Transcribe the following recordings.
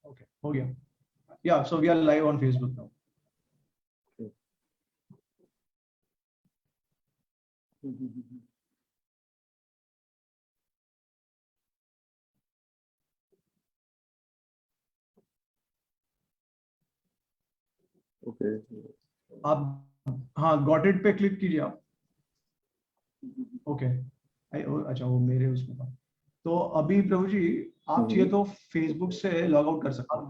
Okay, हो गया. Yeah, so we are live on Facebook now. Okay. आप हाँ गॉट इट पे क्लिक कीजिए आप. ओके. अच्छा वो मेरे उसमें था. तो अभी प्रभु जी आप चाहिए तो फेसबुक से लॉग आउट कर सकते हो.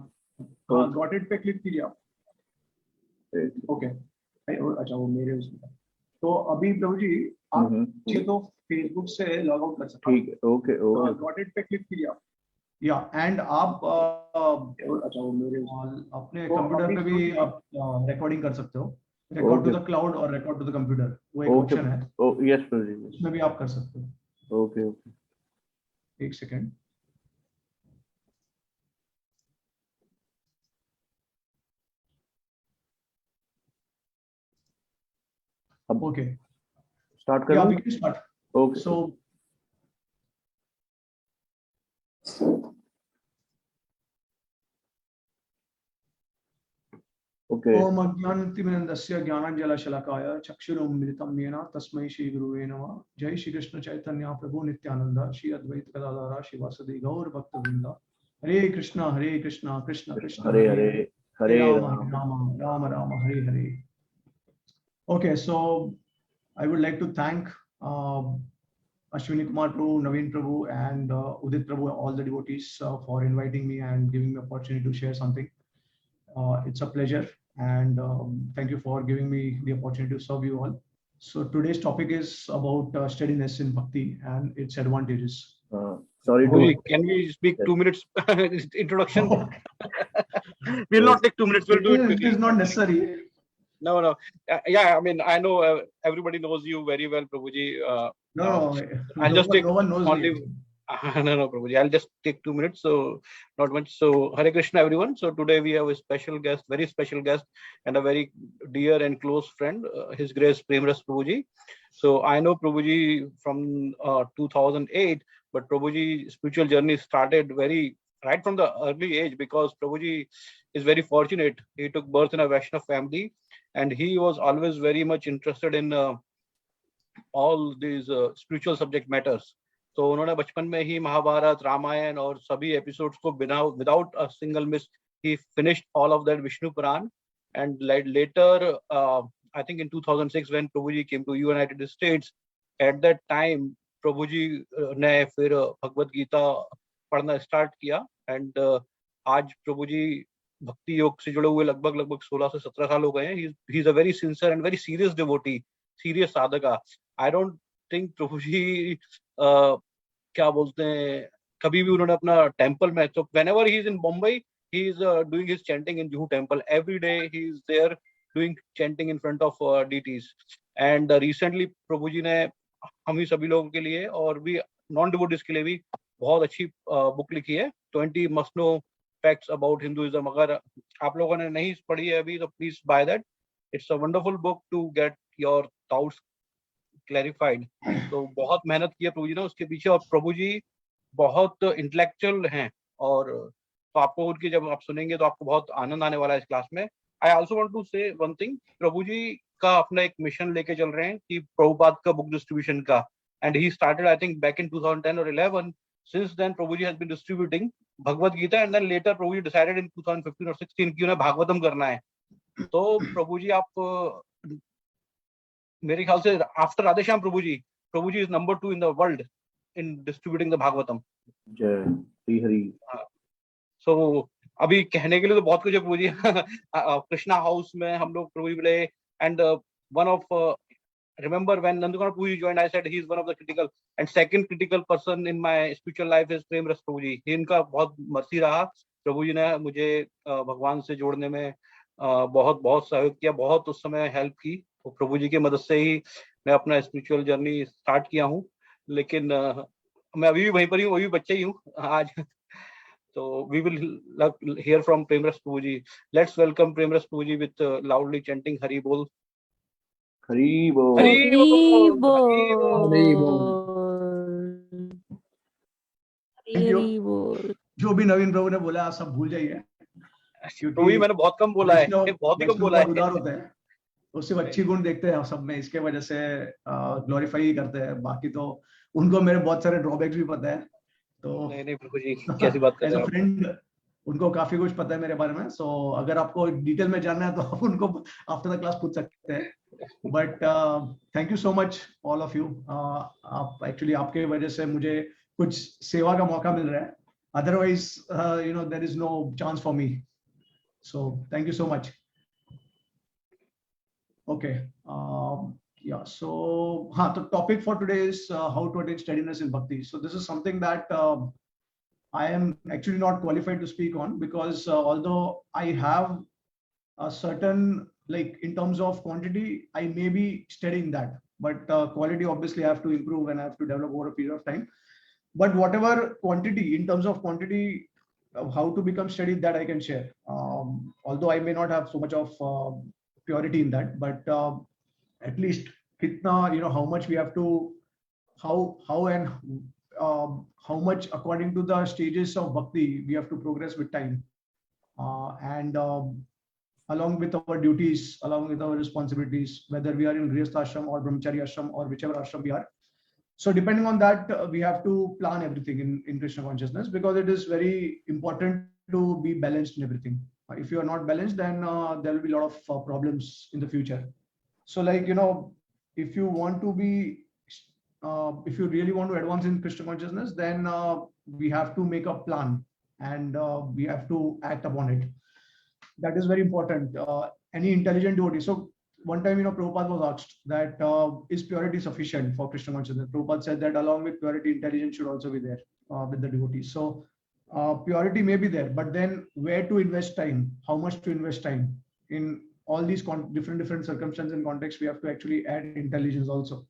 हाँ गॉट इट पे क्लिक कीजिए आप. ओके. अच्छा वो मेरे उसमें था. तो अभी प्रभु जी आप चाहिए तो फेसबुक से लॉग आउट कर सकते हो. ठीक है. ओके. गॉट इट पे क्लिक कीजिए आप. या एंड आप अच्छा वो मेरे अपने कंप्यूटर पे भी आप रिकॉर्डिंग कर सकते हो. रिकॉर्ड टू द क्लाउड और रिकॉर्ड टू द कंप्यूटर, वो एक ऑप्शन है. यस प्रभु जी. उसमें भी आप कर सकते हो. ओके. एक सेकेंड. ओके स्टार्ट कर. We can start. Okay. So ओम अज्ञानतिमिरन्दस्य ज्ञानाञ्जनशलाकाय चक्षुरुन्मिलितं येन तस्मै श्रीगुरुवे नमः. जय श्री कृष्ण चैतन्य प्रभु नित्यानंद श्री अद्वैत गदाधर श्रीवासदि गौर भक्तवृंद. हरे कृष्णा कृष्ण कृष्ण हरे हरे. हरे Ram Ram Ram Hare Hare. Okay, so I would like to thank Ashwini Kumar Prabhu, Naveen Prabhu, and Udit Prabhu, all the devotees for inviting me and giving me opportunity to share something. It's a pleasure, and thank you for giving me the opportunity to serve you all. So today's topic is about steadiness in Bhakti and its advantages. Sorry, can we speak 2 minutes introduction? We'll not take 2 minutes. We'll do it quickly. It is not necessary. No. Yeah, I mean, I know everybody knows you very well, Prabhuji. No, I'll just take no one knows only. me. No, Prabhuji. I'll just take 2 minutes, so not much. So, Hare Krishna, everyone. So today we have a special guest, very special guest, and a very dear and close friend, His Grace Prema Rāsa Prabhuji. So I know Prabhuji from 2008, but Prabhuji spiritual journey started right from the early age, because Prabhuji is very fortunate. He took birth in a Vaishnav family, and he was always very much interested in all these spiritual subject matters. तो उन्होंने बचपन में ही महाभारत, रामायण और सभी episodes को without a single miss, he finished all of that Vishnu Puran. And later, I think in 2006, when Prabhuji came to United States, at that time Prabhuji ने फिर भगवत गीता पढ़ना स्टार्ट किया. एंड आज प्रभुजी भक्ति योग से जुड़े हुए लगभग 16 से 17 साल हो गए हैं. He is a very sincere and very serious devotee, serious sadhaka. I don't think प्रभुजी क्या बोलते हैं, कभी भी उन्होंने अपना टेम्पल में, तो whenever he is in Mumbai, he is doing his chanting in Juhu temple. Every day he is there doing chanting in front of deities. And recently प्रभुजी ने हम ही सभी लोगों के लिए और भी नॉन डिवोटीज के लिए भी बहुत अच्छी बुक लिखी है, 20 must know facts about Hinduism. अगर आप लोगों ने नहीं पढ़ी है अभी तो please buy that. It's a wonderful book to get your doubts clarified. तो बहुत मेहनत की है प्रभु जी ने उसके पीछे, और प्रभु जी बहुत इंटेलेक्चुअल हैं, और तो आपको उनकी जब आप सुनेंगे तो आपको बहुत आनंद आने वाला है इस क्लास में. आई ऑल्सो वांट टू से वन थिंग, प्रभु जी का अपना एक मिशन लेके चल रहे हैं कि प्रभुपाद का बुक डिस्ट्रीब्यूशन का. And he started I think back in 2010 or 11. Since then, Prabhuji has been distributing Bhagavad Gita, and then later Prabhuji decided in 2015 or 16 कि उन्हें भागवतम करना है. तो प्रभुजी आप मेरे ख्याल से after Radheshyam Prabhuji is number 2 in the world in distributing the Bhagavatam. जय श्री हरि. So अभी कहने के लिए तो बहुत कुछ है प्रभुजी. कृष्णा हाउस में हम लोग प्रभुजी मिले, and one of remember when Nandukana Prabhuji joined, I said he is one of the critical and second critical person in my spiritual life is Prema Rāsa Prabhuji. इनका बहुत मर्सी रहा. प्रभुजी ने मुझे भगवान से जोड़ने में बहुत सहयोग किया, बहुत उस समय हेल्प की. तो प्रभुजी की मदद से ही मैं अपना स्पिरिचुअल जर्नी स्टार्ट किया हूँ. लेकिन मैं अभी भी वहीं पर ही हूँ, वही बच्चे ही हूँ आज. So we will hear from Prema Rāsa Prabhuji. Let's welcome Prema Rāsa Prabhuji with loudly chanting Hari Bol. Hari बोल. Hari Bol. हरि बोल. हरि बोल. जो भी नवीन प्रभु ने बोला आप सब भूल जाइए, तो ही मैंने बहुत कम बोला है, बहुत ही कम बोला है। उदार होते हैं, वो सिर्फ अच्छी गुण देखते हैं सब में, इसके वजह से ग्लोरीफाई ही करते हैं, बाकी तो उनको मेरे बहुत सारे ड्रॉबैक्स भी पता है। तो नहीं प्रभु जी, कैसी बात कर रहे हैं आप? फ्रेंड उनको काफी कुछ पता है मेरे बारे में, सो अगर आपको डिटेल में जानना है तो आप उनको आफ्टर द क्लास पूछ सकते हैं। But thank you so much all of you, आप एक्चुअली आपके वजह से मुझे कुछ सेवा का मौका मिल रहा है, otherwise you know there is no chance for me, so thank you so much. Okay, yeah, so the topic for today is how to attain steadiness in bhakti. So this is something that I am actually not qualified to speak on, because although I have a certain, like in terms of quantity, I may be steady in that, but quality obviously I have to improve and I have to develop over a period of time. But whatever quantity, in terms of quantity, how to become steady, that I can share. Although I may not have so much of purity in that, but at least kitna, you know, how much we have to, how and how much according to the stages of bhakti we have to progress with time, and along with our duties, along with our responsibilities, whether we are in grihastha ashram or brahmachari ashram or whichever ashram we are. So depending on that, we have to plan everything in Krishna consciousness, because it is very important to be balanced in everything. If you are not balanced, then there will be a lot of problems in the future. So, like, you know, if you want to be, if you really want to advance in Krishna consciousness, then we have to make a plan, and we have to act upon it. That is very important. Any intelligent devotee. So one time, you know, Prabhupada was asked that is purity sufficient for Krishna consciousness? Prabhupada said that along with purity, intelligence should also be there with the devotees. So purity may be there, but then where to invest time, how much to invest time in all these different circumstances and contexts, we have to actually add intelligence also.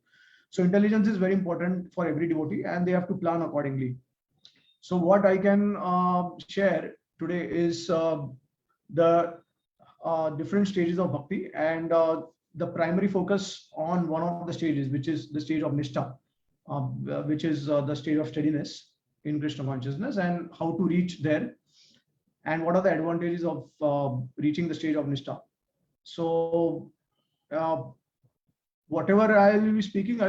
So intelligence is very important for every devotee, and they have to plan accordingly. So what I can share today is the different stages of bhakti, and the primary focus on one of the stages, which is the stage of nishtha, which is the stage of steadiness in Krishna consciousness, and how to reach there, and what are the advantages of reaching the stage of nishtha. So whatever I will be speaking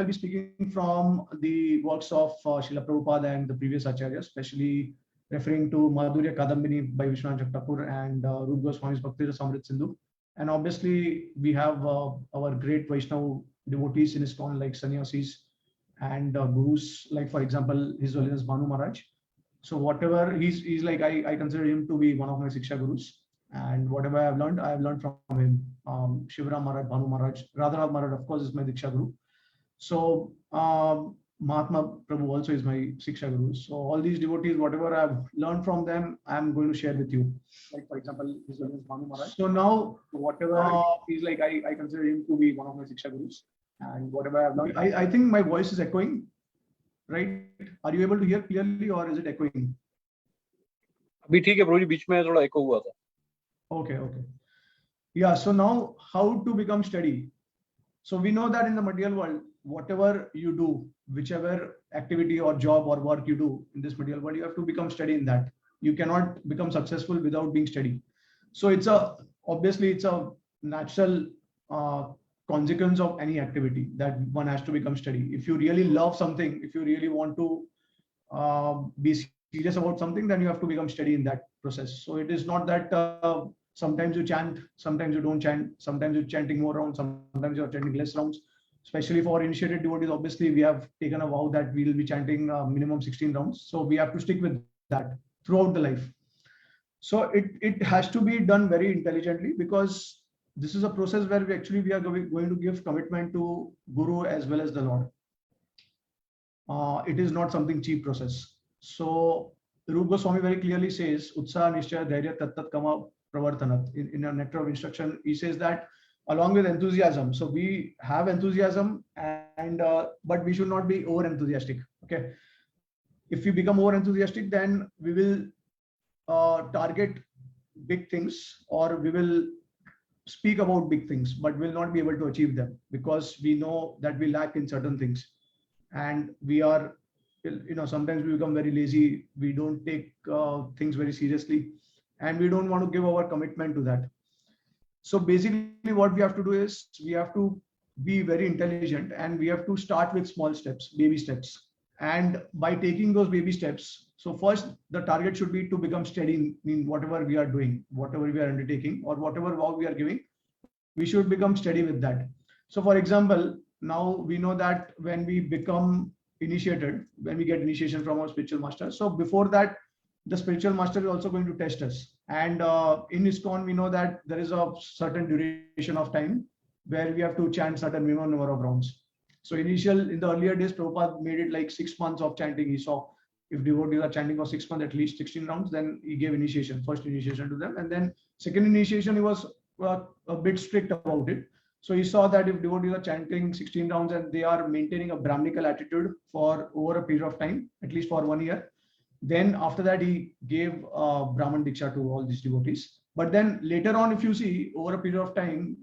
from the works of Srila Prabhupada and the previous acharyas, especially referring to Madhurya Kadambini by Vishwanath Thakur and Rupa Goswami's Bhakti Rasamrit Sindhu. And obviously we have our great Vaishnava devotees in ISKCON, like sannyasis and gurus, like for example His Holiness Bhanu Maharaj. So whatever he's like, I consider him to be one of my Siksha Gurus, and whatever I have learned from him. Shivaram Maharaj, Bhanu Maharaj, Radhanath Maharaj, of course, is my Diksha Guru. So Mahatma Prabhu also is my Siksha Guru. So all these devotees, whatever I've learned from them, I'm going to share with you. Like for example, His Holiness Bhanu Maharaj. So now whatever he's like, I consider him to be one of my Siksha Gurus, and whatever I've learned. I think my voice is echoing, right? Are you able to hear clearly, or is it echoing? अभी ठीक है प्रभु जी, बीच में थोड़ा एको हुआ था. Okay. Yeah, so now how to become steady. So we know that in the material world, whatever you do, whichever activity or job or work you do in this material world, you have to become steady in that. You cannot become successful without being steady. So obviously it's a natural consequence of any activity that one has to become steady. If you really love something, if you really want to be serious about something, then you have to become steady in that process. So it is not that sometimes you chant, sometimes you don't chant, sometimes you're chanting more rounds, sometimes you're chanting less rounds. Especially for initiated devotees, obviously we have taken a vow that we will be chanting minimum 16 rounds. So we have to stick with that throughout the life. So it has to be done very intelligently, because this is a process where we are going to give commitment to Guru as well as the Lord. It is not something cheap process. So Rupa Goswami very clearly says, Utsaha Nishchaya Dhairya Tat Kama Pravartanat. In a nectar of instruction, he says that along with enthusiasm. So we have enthusiasm, and but we should not be over enthusiastic. Okay. If we become over enthusiastic, then we will target big things, or we will speak about big things, but will not be able to achieve them, because we know that we lack in certain things, and we are sometimes we become very lazy. We don't take things very seriously, and we don't want to give our commitment to that. So basically what we have to do is we have to be very intelligent, and we have to start with small steps, baby steps. And by taking those baby steps, so first the target should be to become steady in whatever we are doing, whatever we are undertaking, or whatever work we are giving, we should become steady with that. So for example, now we know that when we become initiated, when we get initiation from our spiritual master, so before that, the spiritual master is also going to test us. And in ISKCON, we know that there is a certain duration of time where we have to chant certain minimum number of rounds. So in the earlier days, Prabhupada made it like 6 months of chanting. He saw if devotees are chanting for 6 months, at least 16 rounds, then he gave initiation, first initiation to them. And then second initiation, he was a bit strict about it. So he saw that if devotees are chanting 16 rounds and they are maintaining a Brahminical attitude for over a period of time, at least for 1 year, then after that he gave Brahman Diksha to all these devotees. But then later on, if you see, over a period of time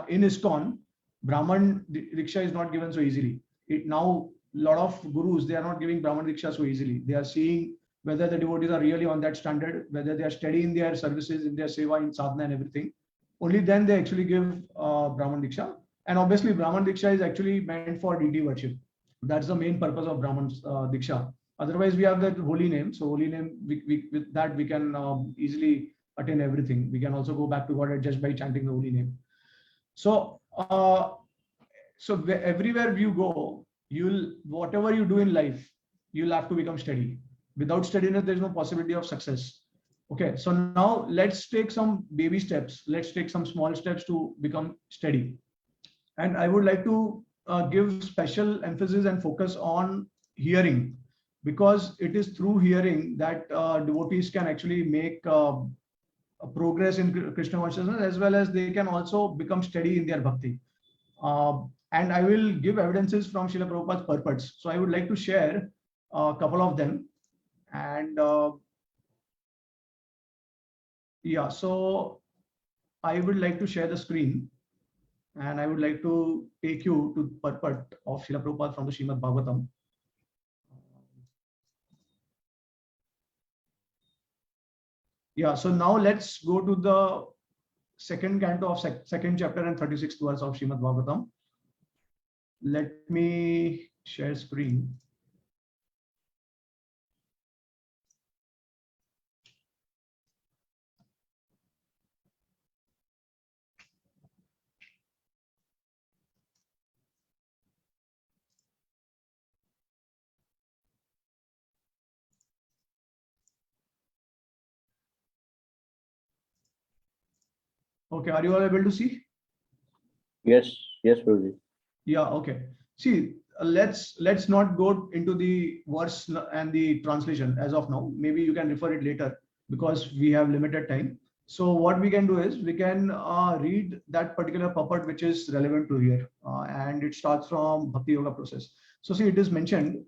in ISKCON, Brahman Diksha is not given so easily. Now a lot of gurus, they are not giving Brahman Diksha so easily. They are seeing whether the devotees are really on that standard, whether they are steady in their services, in their seva, in sadhana and everything. Only then they actually give Brahman Diksha. And obviously Brahman Diksha is actually meant for deity worship. That's the main purpose of Brahman Diksha. Otherwise we have that holy name. So holy name, with that we can easily attain everything. We can also go back to God just by chanting the holy name. So everywhere you go, whatever you do in life, you'll have to become steady. Without steadiness, there's no possibility of success. Okay, so now let's take some baby steps. Let's take some small steps to become steady. And I would like to give special emphasis and focus on hearing, because it is through hearing that devotees can actually make a progress in Krishna consciousness, as well as they can also become steady in their bhakti. And I will give evidences from Srila Prabhupada's purports. So I would like to share a couple of them. And yeah, so I would like to share the screen, and I would like to take you to purport of Srila Prabhupada from the Srimad Bhagavatam. Yeah, so now let's go to the second canto of second chapter and 36th verse of Srimad Bhagavatam. Let me share screen. Okay, are you all able to see? Yes, Prabhuji. Yeah, okay. See, let's not go into the verse and the translation as of now. Maybe you can refer it later because we have limited time. So what we can do is we can read that particular purport which is relevant to here, and it starts from Bhakti Yoga process. So see, it is mentioned.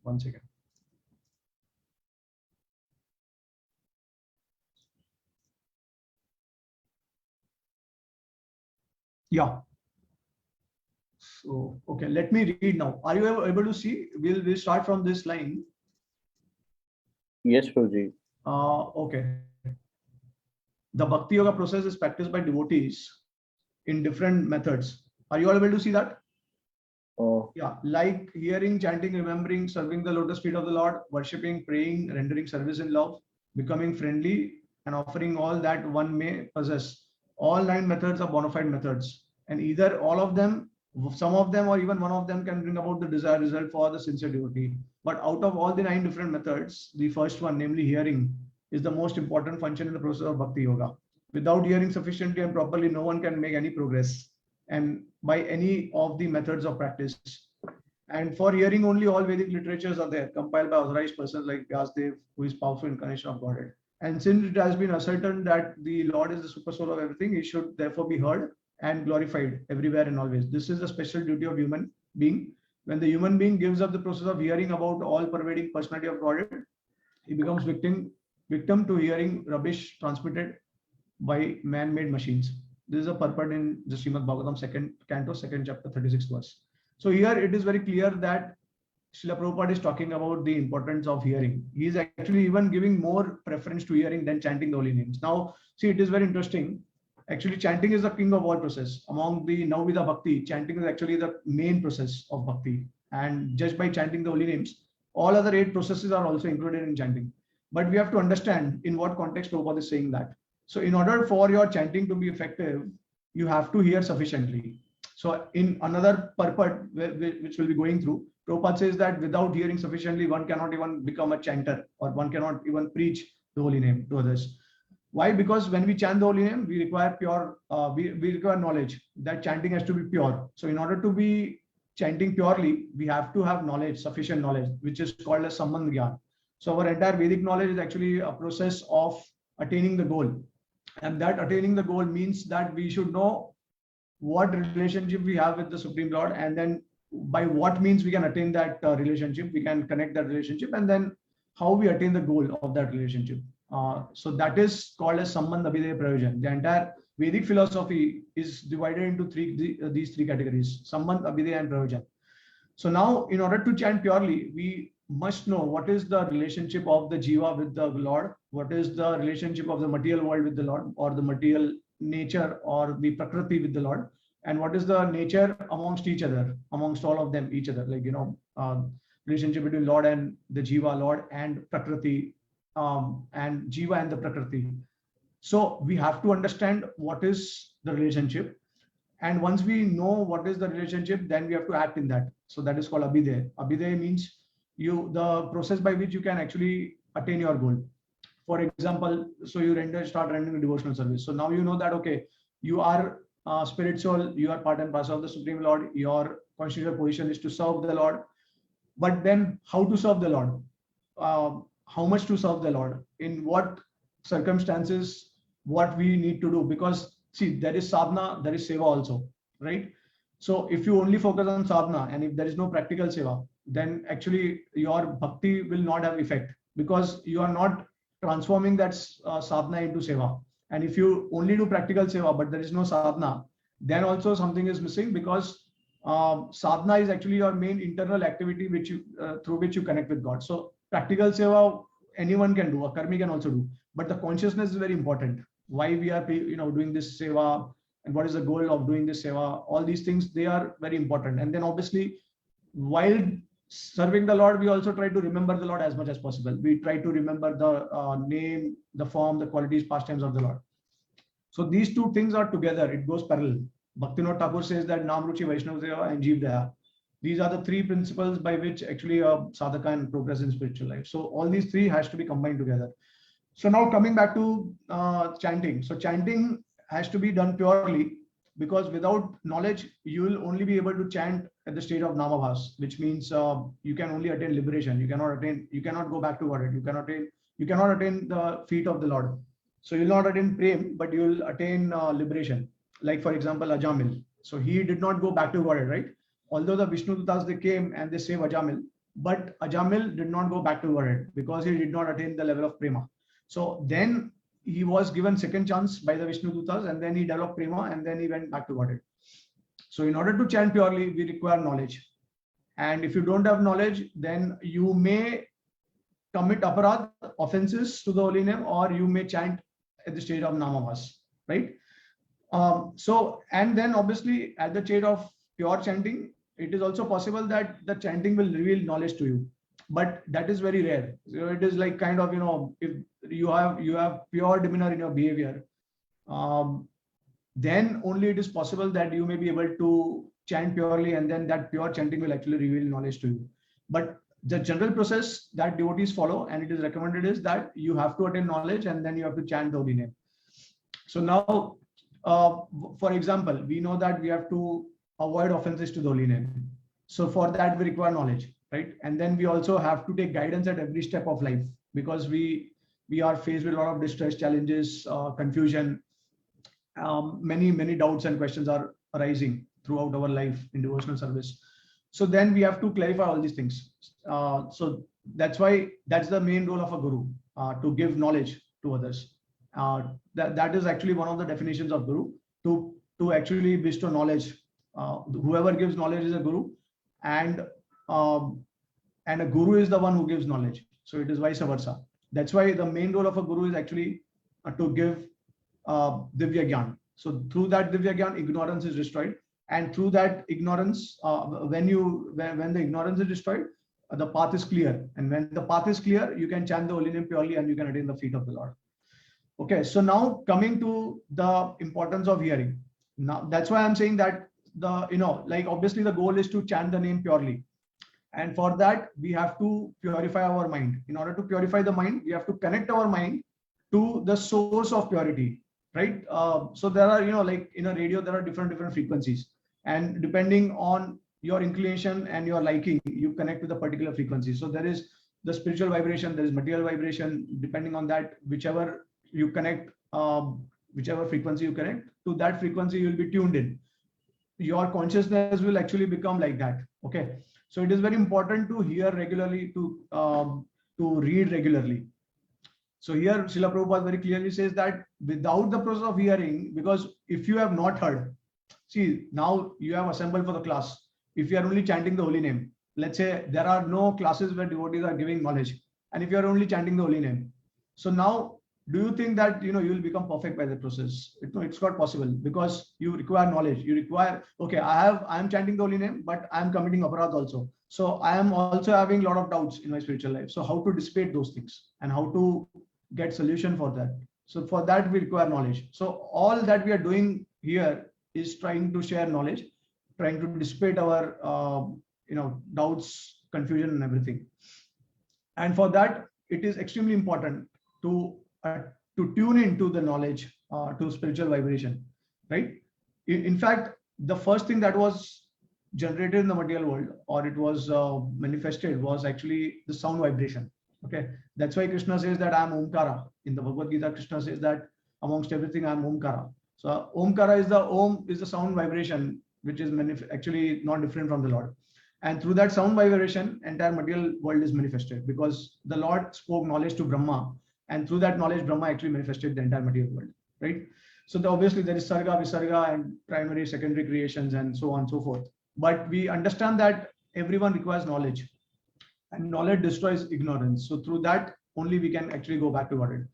One second. Yeah. So, okay, let me read now. Are you able to see? We'll start from this line. Yes, Prabhuji. Okay. The Bhakti Yoga process is practiced by devotees in different methods. Are you all able to see that? Oh. Yeah, like hearing, chanting, remembering, serving the lotus feet of the Lord, worshipping, praying, rendering service in love, becoming friendly, and offering all that one may possess. All 9 methods are bona fide methods, and either all of them, some of them, or even one of them can bring about the desired result for the sincere devotee. But out of all the 9 different methods, the first one, namely hearing, is the most important function in the process of Bhakti Yoga. Without hearing sufficiently and properly, no one can make any progress, and by any of the methods of practice. And for hearing only, all Vedic literatures are there, compiled by authorized persons like Vyasadeva, who is powerful incarnation of Godhead. And since it has been ascertained that the Lord is the super soul of everything, he should therefore be heard and glorified everywhere and always. This is a special duty of human being, When the human being gives up the process of hearing about all pervading personality of Godhead, he becomes victim to hearing rubbish transmitted by man-made machines. This is a purport in the Srimad Bhagavatam, 2nd canto, 2nd chapter, 36th verse. So here it is very clear that Srila Prabhupada is talking about the importance of hearing. He is actually even giving more preference to hearing than chanting the holy names. Now, see, it is very interesting. Actually, chanting is the king of all process. Among the Navvidha Bhakti, chanting is actually the main process of Bhakti. And just by chanting the holy names, all other 8 processes are also included in chanting. But we have to understand in what context Prabhupada is saying that. So in order for your chanting to be effective, you have to hear sufficiently. So in another purport, which we'll be going through, Prabhupada says that without hearing sufficiently, one cannot even become a chanter, or one cannot even preach the holy name to others. Why? Because when we chant the holy name, we require pure, we require knowledge. That chanting has to be pure. So in order to be chanting purely, we have to have knowledge, sufficient knowledge, which is called as Sambandh Gyan. So our entire Vedic knowledge is actually a process of attaining the goal. And that attaining the goal means that we should know what relationship we have with the Supreme Lord, and then by what means we can attain that relationship, we can connect that relationship, and then how we attain the goal of that relationship. So that is called as Sambandh Abhideya Prayojan. The entire Vedic philosophy is divided into these three categories: Sambandh, Abhideya, and Prayojan. So now, in order to chant purely, we must know what is the relationship of the Jiva with the Lord, what is the relationship of the material world with the Lord, or the material nature or the Prakriti with the Lord, and what is the nature amongst each other, amongst all of them, each other, like, relationship between Lord and the Jiva, Lord and Prakriti, and Jiva and the Prakriti. So we have to understand what is the relationship. And once we know what is the relationship, then we have to act in that. So that is called Abhideya. Abhideya means the process by which you can actually attain your goal. For example, so you start rendering a devotional service. So now you know that, okay, you are spirit soul, you are part and parcel of the Supreme Lord, your constitutional position is to serve the Lord. But then how to serve the Lord? How much to serve the Lord? In what circumstances, what we need to do? Because see, there is sadhana, there is seva also, right? So if you only focus on sadhana and if there is no practical seva, then actually your bhakti will not have effect, because you are not transforming that sadhana into seva. And if you only do practical seva but there is no sadhana, then also something is missing, because sadhana is actually your main internal activity which you through which you connect with God. So practical seva anyone can do, a karmi can also do, but the consciousness is very important. Why we are doing this seva, and what is the goal of doing this seva, all these things, they are very important. And then obviously, while serving the Lord, we also try to remember the Lord as much as possible. We try to remember the name, the form, the qualities, pastimes of the Lord. So these two things are together, it goes parallel. Bhaktivinoda Thakur says that Nam Ruchi Vaishnava Seva and Jeev Daya. These are the three principles by which actually a sadhaka can progress in spiritual life. So all these three has to be combined together. So now coming back to chanting. So chanting has to be done purely, because without knowledge, you will only be able to chant at the state of namabhas, which means you can only attain liberation. You cannot go back to Godhead. You cannot attain the feet of the Lord. So you will not attain Prem, but you will attain liberation. Like for example, Ajamil. So he did not go back to Godhead, right? Although the Vishnu Dutas, they came and they saved Ajamil, but Ajamil did not go back to Godhead because he did not attain the level of Prema. So then he was given second chance by the Vishnu Dutas, and then he developed Prema, and then he went back to Godhead. So in order to chant purely, we require knowledge. And if you don't have knowledge, then you may commit aparadh, offenses to the holy name, or you may chant at the state of namavas, right? And then obviously at the state of pure chanting, it is also possible that the chanting will reveal knowledge to you, but that is very rare. So it is like kind of, if you have pure demeanor in your behavior, then only it is possible that you may be able to chant purely, and then that pure chanting will actually reveal knowledge to you. But the general process that devotees follow, and it is recommended, is that you have to attain knowledge and then you have to chant the holy name. So now, for example, we know that we have to avoid offenses to the holy name. So for that, we require knowledge, right? And then we also have to take guidance at every step of life, because we are faced with a lot of distress, challenges, confusion. Many doubts and questions are arising throughout our life in devotional service. So then we have to clarify all these things. So that's why that's the main role of a guru, to give knowledge to others. That is actually one of the definitions of guru, to actually bestow knowledge. Whoever gives knowledge is a guru, and a guru is the one who gives knowledge. So it is vice versa. That's why the main role of a guru is actually to give Divya Gyan. So through that Divya Gyan, ignorance is destroyed. And through that ignorance, when the ignorance is destroyed, the path is clear. And when the path is clear, you can chant the holy name purely and you can attain the feet of the Lord. Okay, so now coming to the importance of hearing. Now that's why I'm saying that obviously the goal is to chant the name purely. And for that, we have to purify our mind. In order to purify the mind, we have to connect our mind to the source of purity, right? So there are, like in a radio, there are different frequencies. And depending on your inclination and your liking, you connect with a particular frequency. So there is the spiritual vibration, there is material vibration. Depending on that, whichever you connect, whichever frequency you connect, to that frequency you will be tuned in. Your consciousness will actually become like that. Okay. So it is very important to hear regularly, to read regularly. So here Srila Prabhupada very clearly says that without the process of hearing, because if you have not heard, see, now you have assembled for the class. If you are only chanting the holy name, let's say there are no classes where devotees are giving knowledge, and if you are only chanting the holy name, so now do you think that you will become perfect by the process? It's not possible, because you require knowledge. You require, okay, I am chanting the holy name, but I am committing aparadh also. So I am also having a lot of doubts in my spiritual life. So how to dissipate those things and how to get solution for that? So for that we require knowledge. So all that we are doing here is trying to share knowledge, trying to dissipate our doubts, confusion, and everything. And for that, it is extremely important to tune into the knowledge, to spiritual vibration, right? In fact, the first thing that was generated in the material world, or it was manifested, was actually the sound vibration. Okay, that's why Krishna says that I am Omkara. In the Bhagavad Gita, Krishna says that amongst everything I am Omkara. So Omkara is the Om, is the sound vibration, which is actually not different from the Lord. And through that sound vibration, entire material world is manifested, because the Lord spoke knowledge to Brahma, and through that knowledge, Brahma actually manifested the entire material world, right? So obviously there is Sarga, Visarga, and primary, secondary creations, and so on and so forth. But we understand that everyone requires knowledge, and knowledge destroys ignorance. So through that only we can actually go back to Godhead.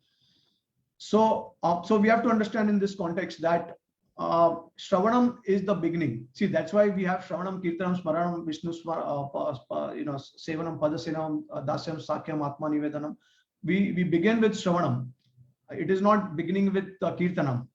So we have to understand in this context that Shravanam is the beginning. See, that's why we have Shravanam, Kirtanam, Smaranam, Vishnu, Sevanam, Padasenam, Dasyam, Sakyam, Atma Nivedanam. We begin with Shravanam. It is not beginning with Kirtanam,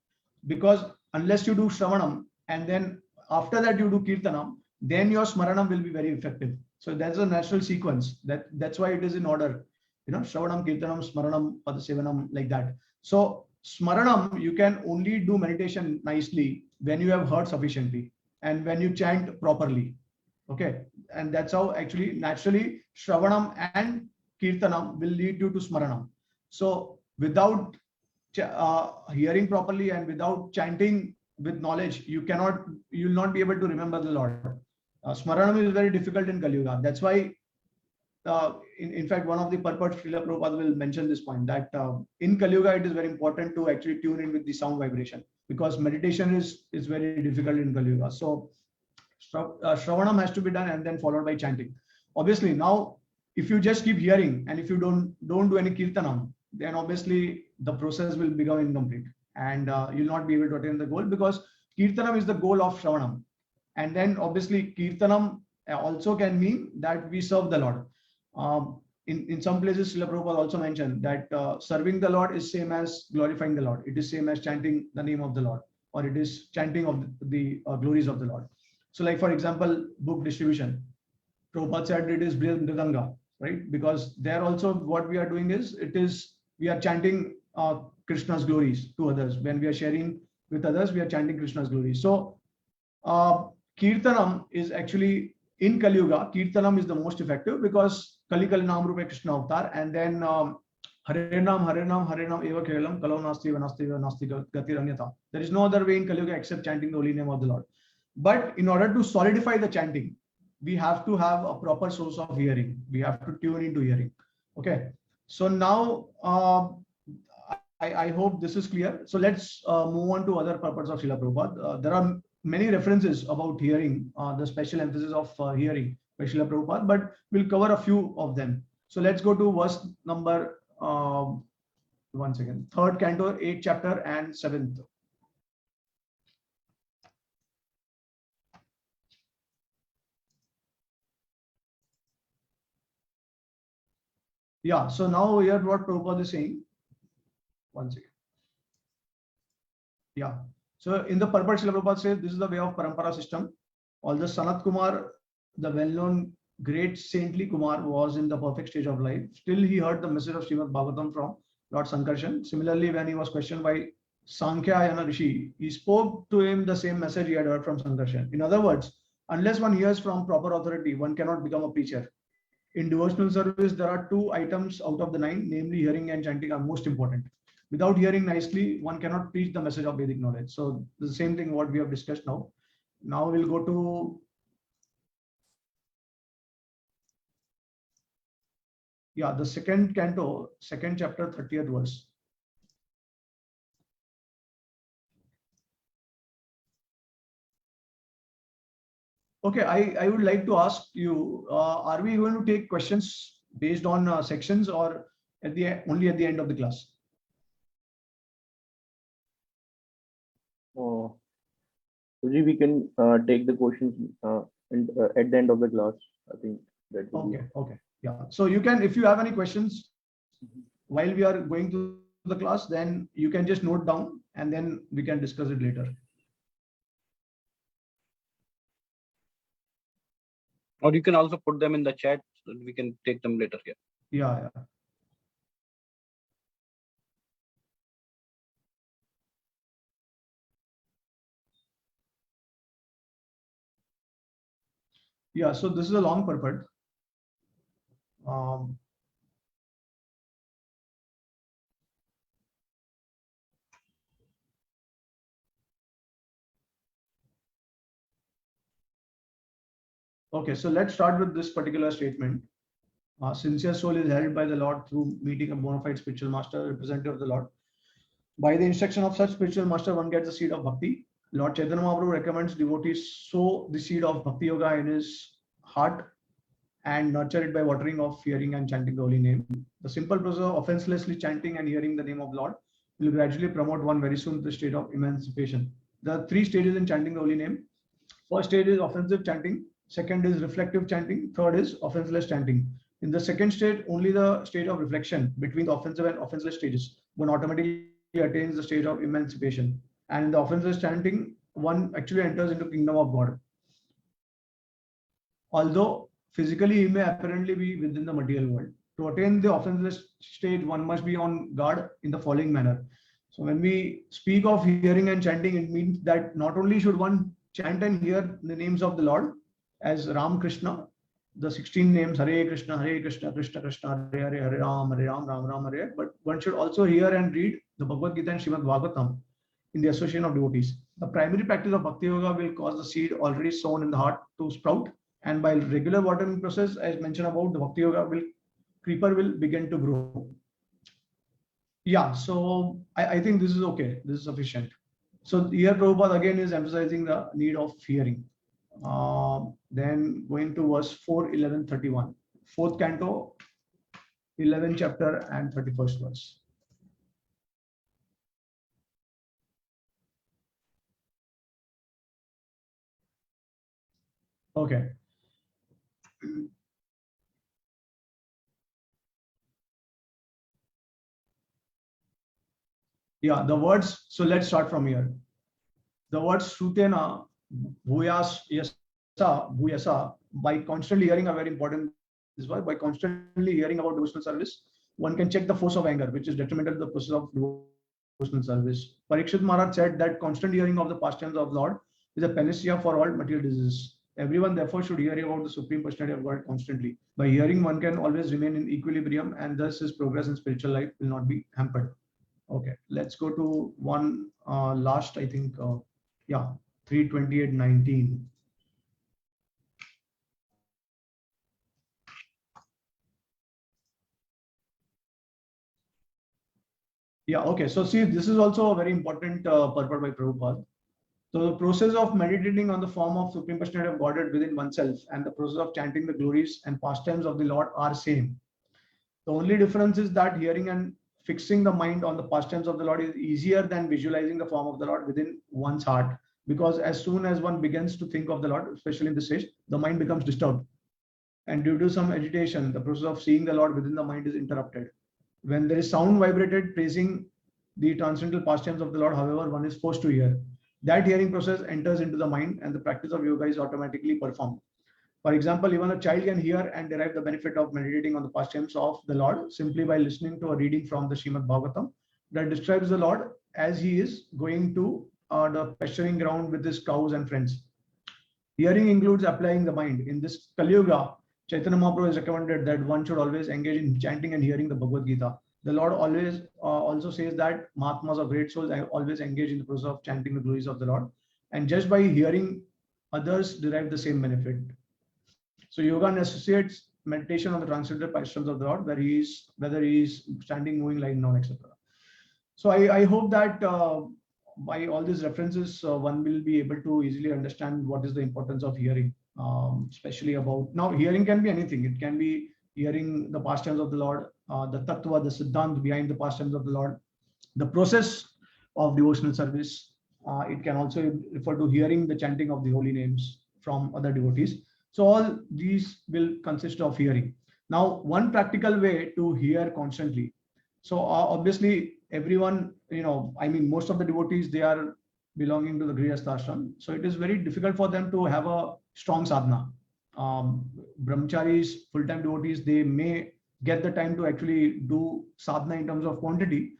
because unless you do Shravanam and then after that you do Kirtanam, then your Smaranam will be very effective. So that's a natural sequence. That's why it is in order. Shravanam, Kirtanam, Smaranam, Padasevanam, like that. So Smaranam, you can only do meditation nicely when you have heard sufficiently and when you chant properly. Okay, and that's how actually naturally Shravanam and Kirtanam will lead you to Smaranam. So without hearing properly and without chanting with knowledge, you will not be able to remember the Lord. Smaranam is very difficult in Kali Yuga. That's why, in fact, one of the purports, Srila Prabhupada will mention this point, that in Kali Yuga, it is very important to actually tune in with the sound vibration, because meditation is very difficult in Kali Yuga. So Shravanam has to be done and then followed by chanting. Obviously, now, if you just keep hearing and if you don't do any Kirtanam, then obviously the process will become incomplete and you'll not be able to attain the goal, because Kirtanam is the goal of Shravanam. And then obviously Kirtanam also can mean that we serve the Lord. In some places, Srila Prabhupada also mentioned that serving the Lord is same as glorifying the Lord. It is same as chanting the name of the Lord, or it is chanting of the glories of the Lord. So like, for example, book distribution. Prabhupada said it is Mridanga, right? Because there also what we are doing is, we are chanting Krishna's glories to others. When we are sharing with others, we are chanting Krishna's glories. So Kirtanam is actually, in Kali Yuga, Kirtanam is the most effective, because Kali Kali Nam Rupa Krishna Avatar, and then Hare Nam Eva Kevalam Kalau Nasti Vanasti Nasti Gati Ranyata. There is no other way in Kali Yuga except chanting the holy name of the Lord. But in order to solidify the chanting, we have to have a proper source of hearing. We have to tune into hearing. Okay. So now I hope this is clear. So let's move on to other purpose of Srila Prabhupada. There are many references about hearing, the special emphasis of hearing by Srila Prabhupada, but we'll cover a few of them. So let's go to verse number, one second, 3rd canto, 8th chapter and 7th. Yeah, so now here what Prabhupada is saying. One second. Yeah. So in the purport, Srila Prabhupada says this is the way of Parampara system. Although Sanat Kumar, the well-known great saintly Kumar, was in the perfect stage of life, still he heard the message of Srimad Bhagavatam from Lord Sankarshan. Similarly, when he was questioned by Sankhya Rishi, he spoke to him the same message he had heard from Sankarshan. In other words, unless one hears from proper authority, one cannot become a preacher. In devotional service, there are 2 items out of the 9, namely hearing and chanting, are most important. Without hearing nicely, one cannot preach the message of Vedic knowledge. So the same thing what we have discussed now. Now we'll go to, yeah, the 2nd canto, 2nd chapter, 30th verse. Okay, I would like to ask you, are we going to take questions based on sections or at the only at the end of the class? Guruji, we can take the questions at the end of the class. I think that will be Okay. Yeah. So you can, if you have any questions while we are going to the class, then you can just note down and then we can discuss it later. Or you can also put them in the chat, so we can take them later here. Yeah. Yeah, so this is a long purport. Okay, so let's start with this particular statement. Sincere soul is held by the Lord through meeting a bona fide spiritual master, representative of the Lord. By the instruction of such spiritual master, one gets the seed of bhakti. Lord Chaitanya Mahaprabhu recommends devotees sow the seed of bhakti yoga in his heart and nurture it by watering of hearing and chanting the holy name. The simple process of offenselessly chanting and hearing the name of Lord will gradually promote one very soon to the state of emancipation. There are 3 stages in chanting the holy name. First stage is offensive chanting. Second is reflective chanting. Third is offenseless chanting. In the second stage, only the stage of reflection between the offensive and offenseless stages, one automatically attains the stage of emancipation. And in the offenseless chanting, one actually enters into kingdom of God. Although physically he may apparently be within the material world. To attain the offenseless stage, one must be on guard in the following manner. So when we speak of hearing and chanting, it means that not only should one chant and hear the names of the Lord as Ram Krishna, the 16 names, Hare Krishna, Krishna Krishna, Hare Hare, Hare Ram, Ram Ram, Hare, but one should also hear and read the Bhagavad Gita and Srimad Bhagavatam in the association of devotees. The primary practice of Bhakti Yoga will cause the seed already sown in the heart to sprout, and by regular watering process, as mentioned about, the Bhakti Yoga creeper will begin to grow. Yeah, so I think this is okay. This is sufficient. So here Prabhupada again is emphasizing the need of hearing. Then going to verse 4, 11, 31. 4th canto, 11th chapter and 31st verse. Okay. Yeah, the words. So let's start from here. The words Sutena, Bhuyas, Yasa, Bhuyasa, by constantly hearing are very important. This why by constantly hearing about devotional service, one can check the force of anger, which is detrimental to the process of devotional service. Parikshit Maharaj said that constant hearing of the pastimes of Lord is a panacea for all material diseases. Everyone therefore should hear about the Supreme Personality of God constantly. By hearing, one can always remain in equilibrium, and thus his progress in spiritual life will not be hampered. Okay, let's go to one last, I think, 328:19. Yeah, okay. So see, this is also a very important purport by Prabhupada. So the process of meditating on the form of Supreme Personality of Godhead within oneself and the process of chanting the glories and pastimes of the Lord are same. The only difference is that hearing and fixing the mind on the pastimes of the Lord is easier than visualizing the form of the Lord within one's heart. Because as soon as one begins to think of the Lord, especially in this stage, the mind becomes disturbed. And due to some agitation, the process of seeing the Lord within the mind is interrupted. When there is sound vibrated praising the transcendental pastimes of the Lord, however, one is forced to hear. That hearing process enters into the mind and the practice of yoga is automatically performed. For example, even a child can hear and derive the benefit of meditating on the pastimes of the Lord simply by listening to a reading from the Srimad Bhagavatam that describes the Lord as he is going to the pasturing ground with his cows and friends. Hearing includes applying the mind. In this Kali Yuga, Chaitanya Mahaprabhu has recommended that one should always engage in chanting and hearing the Bhagavad Gita. The Lord always also says that Mahatmas or great souls always engage in the process of chanting the glories of the Lord. And just by hearing, others derive the same benefit. So yoga associates meditation on the transcendental pastimes of the Lord, whether he is standing, moving, lying down, etc. So I hope that by all these references, one will be able to easily understand what is the importance of hearing, especially about now. Hearing can be anything. It can be hearing the pastimes of the Lord, the tattva, the siddhant behind the pastimes of the Lord, the process of devotional service. It can also refer to hearing the chanting of the holy names from other devotees. So all these will consist of hearing. Now, one practical way to hear constantly. So obviously, everyone, I mean, most of the devotees, they are belonging to the Grihastha ashram. So it is very difficult for them to have a strong sadhana. Brahmacharis, full-time devotees, they may get the time to actually do sadhana in terms of quantity.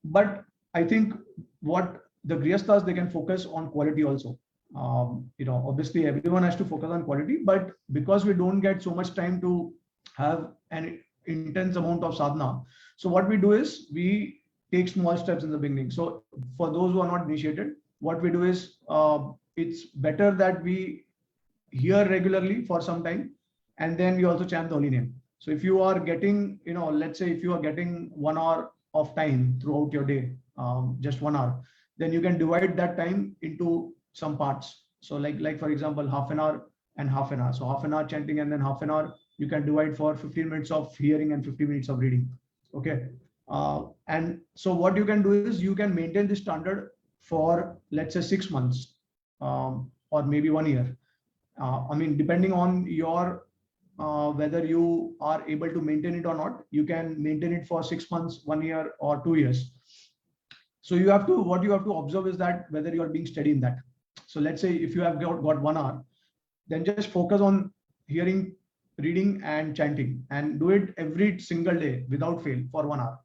But I think what the Grihasthas, they can focus on quality also. Obviously everyone has to focus on quality, but because we don't get so much time to have an intense amount of sadhana, so what we do is we take small steps in the beginning. So for those who are not initiated, what we do is it's better that we hear regularly for some time, and then we also chant the holy name. So if you are getting, let's say if you are getting 1 hour of time throughout your day, just 1 hour, then you can divide that time into some parts. So like for example, half an hour and half an hour. So half an hour chanting and then half an hour you can divide for 15 minutes of hearing and 50 minutes of reading. Okay. And so what you can do is you can maintain this standard for, let's say, 6 months or maybe 1 year. I mean, depending on your whether you are able to maintain it or not, you can maintain it for 6 months, 1 year, or 2 years. So what you have to observe is that whether you are being steady in that. So let's say if you have got 1 hour, then just focus on hearing, reading, and chanting, and do it every single day without fail for 1 hour.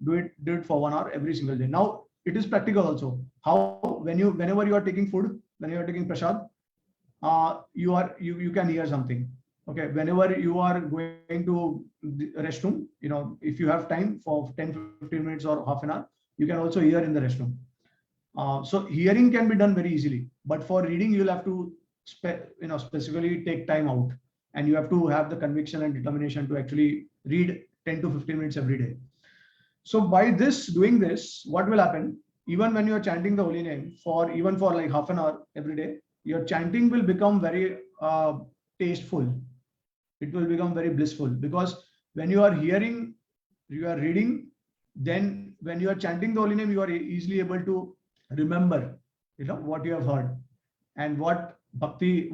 Do it for 1 hour every single day. Now it is practical also. How whenever you are taking food, when you are taking prasad, you can hear something. Okay, whenever you are going to the restroom, if you have time for 10-15 minutes or half an hour, you can also hear in the restroom. So hearing can be done very easily, but for reading you'll have to specifically take time out, and you have to have the conviction and determination to actually read 10 to 15 minutes every day. So by doing this, what will happen? Even when you are chanting the holy name for like half an hour every day, your chanting will become very tasteful. It will become very blissful, because when you are hearing, you are reading, then when you are chanting the holy name, you are easily able to remember, what you have heard, and whatever bhakti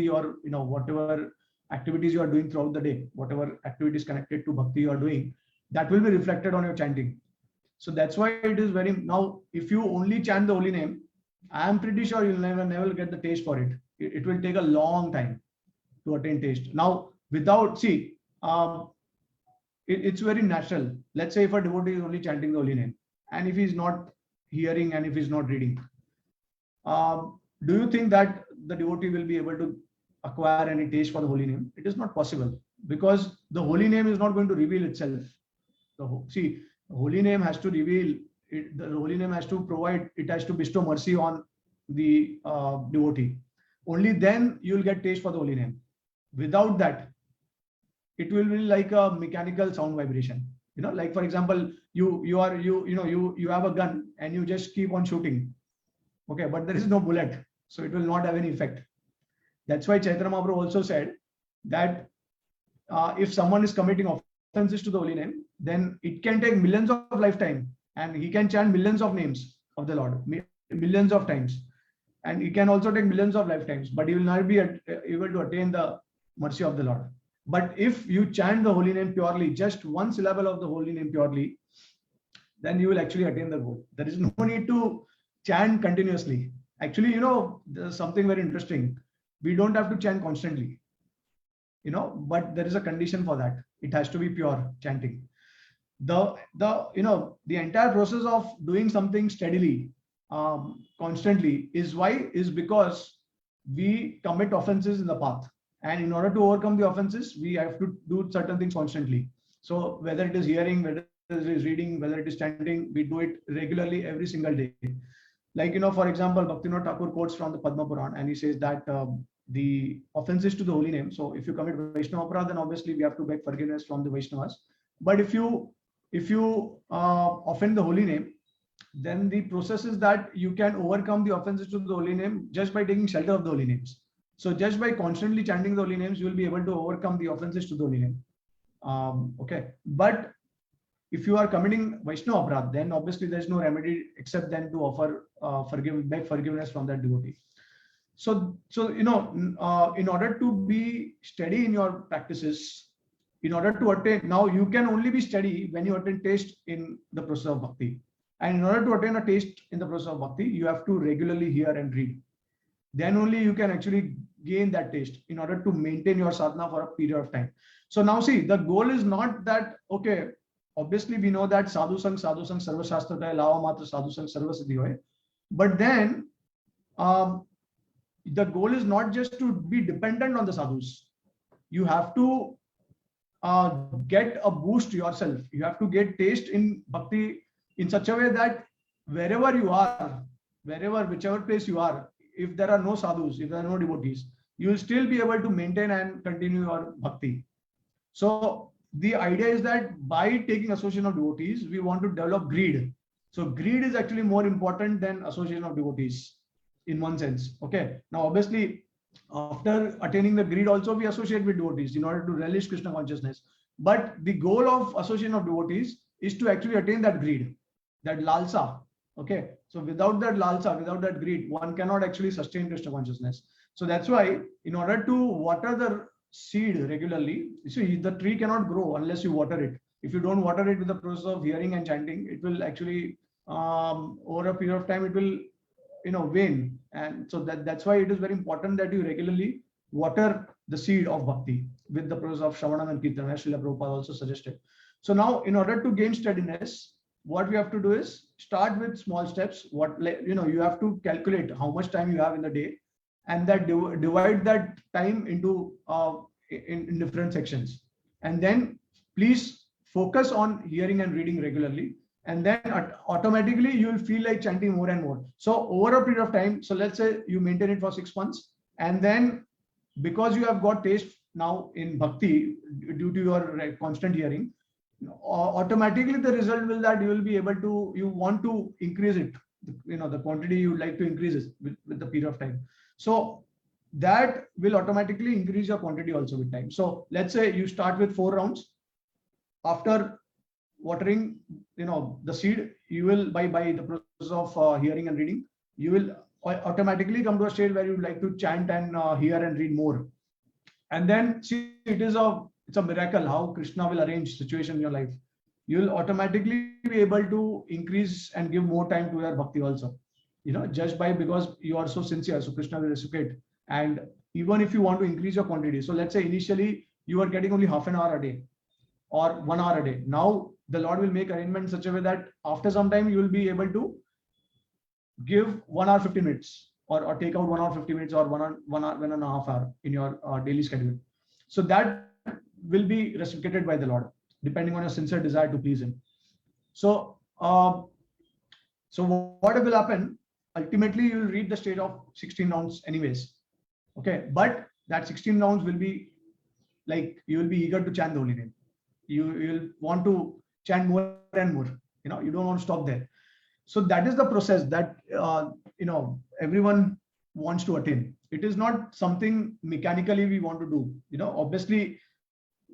or whatever activities you are doing throughout the day, whatever activities connected to bhakti you are doing, that will be reflected on your chanting. So that's why it is now if you only chant the holy name, I am pretty sure you'll never get the taste for it. It will take a long time to attain taste. Now it's very natural. Let's say if a devotee is only chanting the holy name, and if he's not hearing and if he's not reading, do you think that the devotee will be able to acquire any taste for the holy name? It is not possible, because the holy name is not going to reveal itself. The holy name has to reveal it. The holy name has to provide, it has to bestow mercy on the devotee. Only then you will get taste for the holy name. Without that, it will be like a mechanical sound vibration. Like for example, you have a gun and you just keep on shooting. Okay, but there is no bullet, so it will not have any effect. That's why Chaitanya Mahaprabhu also said that if someone is committing offenses to the holy name, then it can take millions of lifetime, and he can chant millions of names of the Lord, millions of times, and it can also take millions of lifetimes, but he will not be able to attain the mercy of the Lord. But if you chant the holy name purely, just one syllable of the holy name purely, then you will actually attain the goal. There is no need to chant continuously. Actually, there's something very interesting. We don't have to chant constantly, but there is a condition for that. It has to be pure chanting. The entire process of doing something steadily, constantly is because we commit offenses in the path, and in order to overcome the offenses, we have to do certain things constantly. So whether it is hearing, whether it is reading, whether it is chanting, we do it regularly every single day. Like, for example, Bhaktivinoda Thakur quotes from the Padma Puran, and he says that the offenses to the holy name. So if you commit Vaishnava Aparadha, then obviously we have to beg forgiveness from the Vaishnavas. But if you offend the holy name, then the process is that you can overcome the offenses to the holy name just by taking shelter of the holy names. So just by constantly chanting the holy names, you will be able to overcome the offenses to the holy name. Okay, but if you are committing Vaishnava Aparadha, then obviously there is no remedy except then to offer beg forgiveness from that devotee. So in order to be steady in your practices, in order to attain, now you can only be steady when you attain taste in the process of bhakti. And in order to attain a taste in the process of bhakti, you have to regularly hear and read. Then only you can actually gain that taste in order to maintain your sadhana for a period of time. So now see, the goal is not that, okay, obviously we know that sadhu sang sarva shastra hai, lava matra sadhu sang sarva siddhi hoy. But then the goal is not just to be dependent on the sadhus. You have to get a boost yourself. You have to get taste in bhakti in such a way that wherever you are, whichever place you are, if there are no sadhus, if there are no devotees, you will still be able to maintain and continue your bhakti. So the idea is that by taking association of devotees, we want to develop greed. So greed is actually more important than association of devotees in one sense. Okay. Now, obviously, after attaining the greed, also we associate with devotees in order to relish Krishna consciousness. But the goal of association of devotees is to actually attain that greed, that lalsa. Okay. So without that lalsa, without that greed, one cannot actually sustain Krishna consciousness. So that's why, in order to water the seed regularly, you see, the tree cannot grow unless you water it. If you don't water it with the process of hearing and chanting, it will actually, over a period of time, it will, wane. And so that's why it is very important that you regularly water the seed of bhakti with the process of Shravanam and Kirtan, as Srila Prabhupada also suggested. So now, in order to gain steadiness, what we have to do is start with small steps. You have to calculate how much time you have in the day, and that divide that time into in different sections. And then please focus on hearing and reading regularly. And then automatically you will feel like chanting more and more. So over a period of time, so let's say you maintain it for 6 months, and then because you have got taste now in bhakti due to your constant hearing, automatically the result will that you will be able to, you want to increase it, the quantity you would like to increase it with the period of time. So that will automatically increase your quantity also with time. So let's say you start with 4 rounds. After watering, the seed, you will by the process of hearing and reading, you will automatically come to a state where you would like to chant and hear and read more. And then see, it's a miracle how Krishna will arrange situation in your life. You will automatically be able to increase and give more time to your bhakti also. Just because you are so sincere, so Krishna will reciprocate. And even if you want to increase your quantity, so let's say initially you are getting only half an hour a day or 1 hour a day. Now the Lord will make arrangements in such a way that after some time you will be able to give 1 hour 50 minutes or take out 1 hour 50 minutes or 1 and a half hour in your daily schedule. So that will be reciprocated by the Lord depending on your sincere desire to please him. So what will happen? Ultimately, you will reach the state of 16 rounds anyways. Okay, but that 16 rounds will be like you will be eager to chant the holy name. You will want to chant more and more. You don't want to stop there. So that is the process that everyone wants to attain. It is not something mechanically we want to do. Obviously,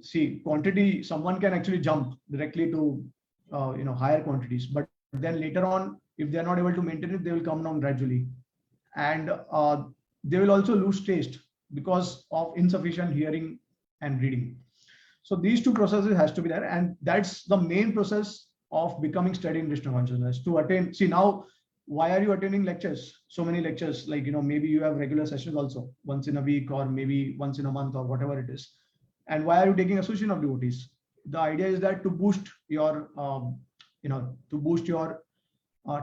see, quantity, someone can actually jump directly to higher quantities, but then later on, if they are not able to maintain it, they will come down gradually, and they will also lose taste because of insufficient hearing and reading. So these two processes has to be there, and that's the main process of becoming steady in Krishna consciousness. To attain, see, now why are you attending lectures, so many lectures? Like, maybe you have regular sessions also once in a week, or maybe once in a month, or whatever it is. And why are you taking association of devotees? The idea is that to boost your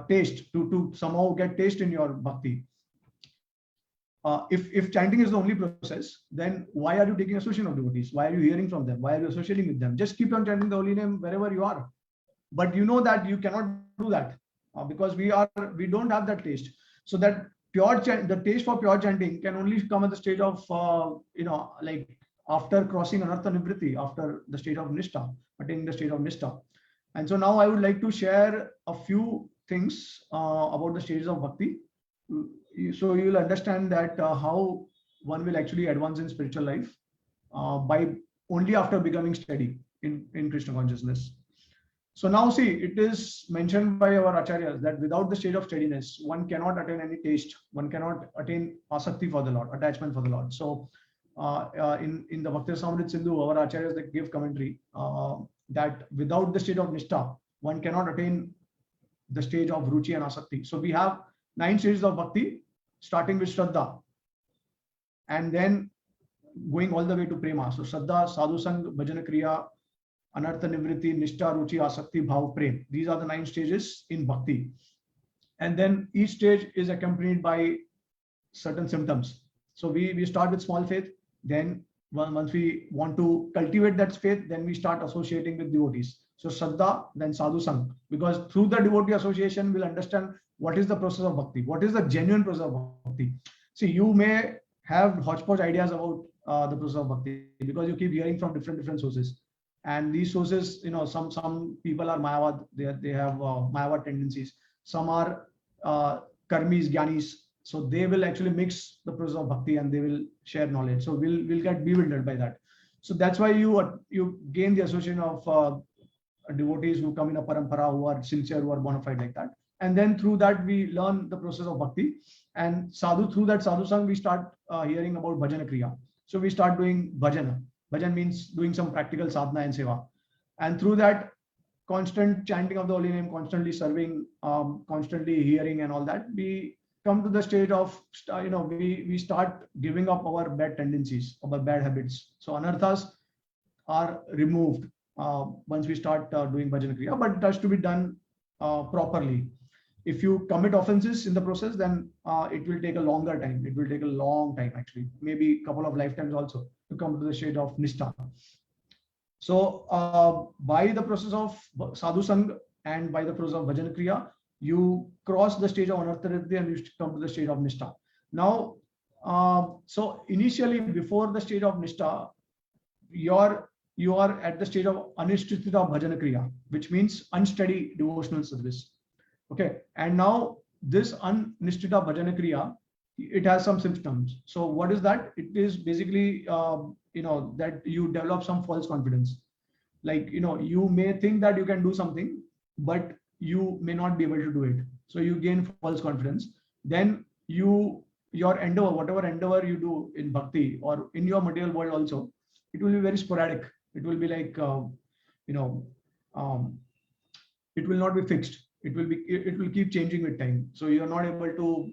taste, to somehow get taste in your bhakti. If chanting is the only process, then why are you taking association of devotees? Why are you hearing from them? Why are you associating with them? Just keep on chanting the holy name wherever you are. But you know that you cannot do that because we don't have that taste. So that the taste for pure chanting can only come at the stage of like after crossing anartha nivritti, after the state of nishtha, attaining the state of nishtha. And so now I would like to share a few things about the stages of bhakti. So you will understand that how one will actually advance in spiritual life by only after becoming steady in Krishna consciousness. So now see, it is mentioned by our acharyas that without the state of steadiness, one cannot attain any taste, one cannot attain asakti for the Lord, attachment for the Lord. So in the Bhakti Rasamrita Sindhu, our acharyas, they give commentary that without the state of nishtha, one cannot attain the stage of ruchi and asakti. So we have 9 stages of bhakti, starting with Shraddha, and then going all the way to Prema. So Shraddha, Sadhu Sang, Bhajana Kriya, Anartha Nivritti, Nishtha, Ruchi, Asakti, Bhav, Prem. These are the 9 stages in bhakti. And then each stage is accompanied by certain symptoms. So we start with small faith. Then once we want to cultivate that faith, then we start associating with devotees. So Shraddha, then Sadhu Sang, because through the devotee association, we'll understand what is the process of bhakti, what is the genuine process of bhakti. See, you may have hodgepodge ideas about the process of bhakti because you keep hearing from different sources, and these sources, some people are Mayavad, they have Mayavad tendencies. Some are karmis, gyanis, so they will actually mix the process of bhakti and they will share knowledge. So we'll get bewildered by that. So that's why you gain the association of devotees who come in a parampara, who are sincere, who are bona fide like that. And then through that, we learn the process of bhakti. And through that sadhu sang, we start hearing about bhajana kriya. So we start doing bhajana. Bhajan means doing some practical sadhana and seva. And through that, constant chanting of the holy name, constantly serving, constantly hearing and all that, we come to the stage of, we start giving up our bad tendencies, our bad habits. So anarthas are removed once we start doing bhajana kriya, but it has to be done properly. If you commit offenses in the process, then it will take a longer time. It will take a long time, actually, maybe a couple of lifetimes also, to come to the stage of nishtha. So by the process of sadhu sang and by the process of bhajan kriya, you cross the stage of anartha and you come to the stage of nishtha. Now, so initially, before the stage of nishtha, you are at the stage of anishtita bhajana kriya, which means unsteady devotional service. Okay, and now this anishtita bhajana kriya, it has some symptoms. So what is that? It is basically that you develop some false confidence. Like, you may think that you can do something, but you may not be able to do it. So you gain false confidence. Then your endeavor, whatever endeavor you do in bhakti or in your material world also, it will be very sporadic. It will be like, it will not be fixed. It will keep changing with time. So you are not able to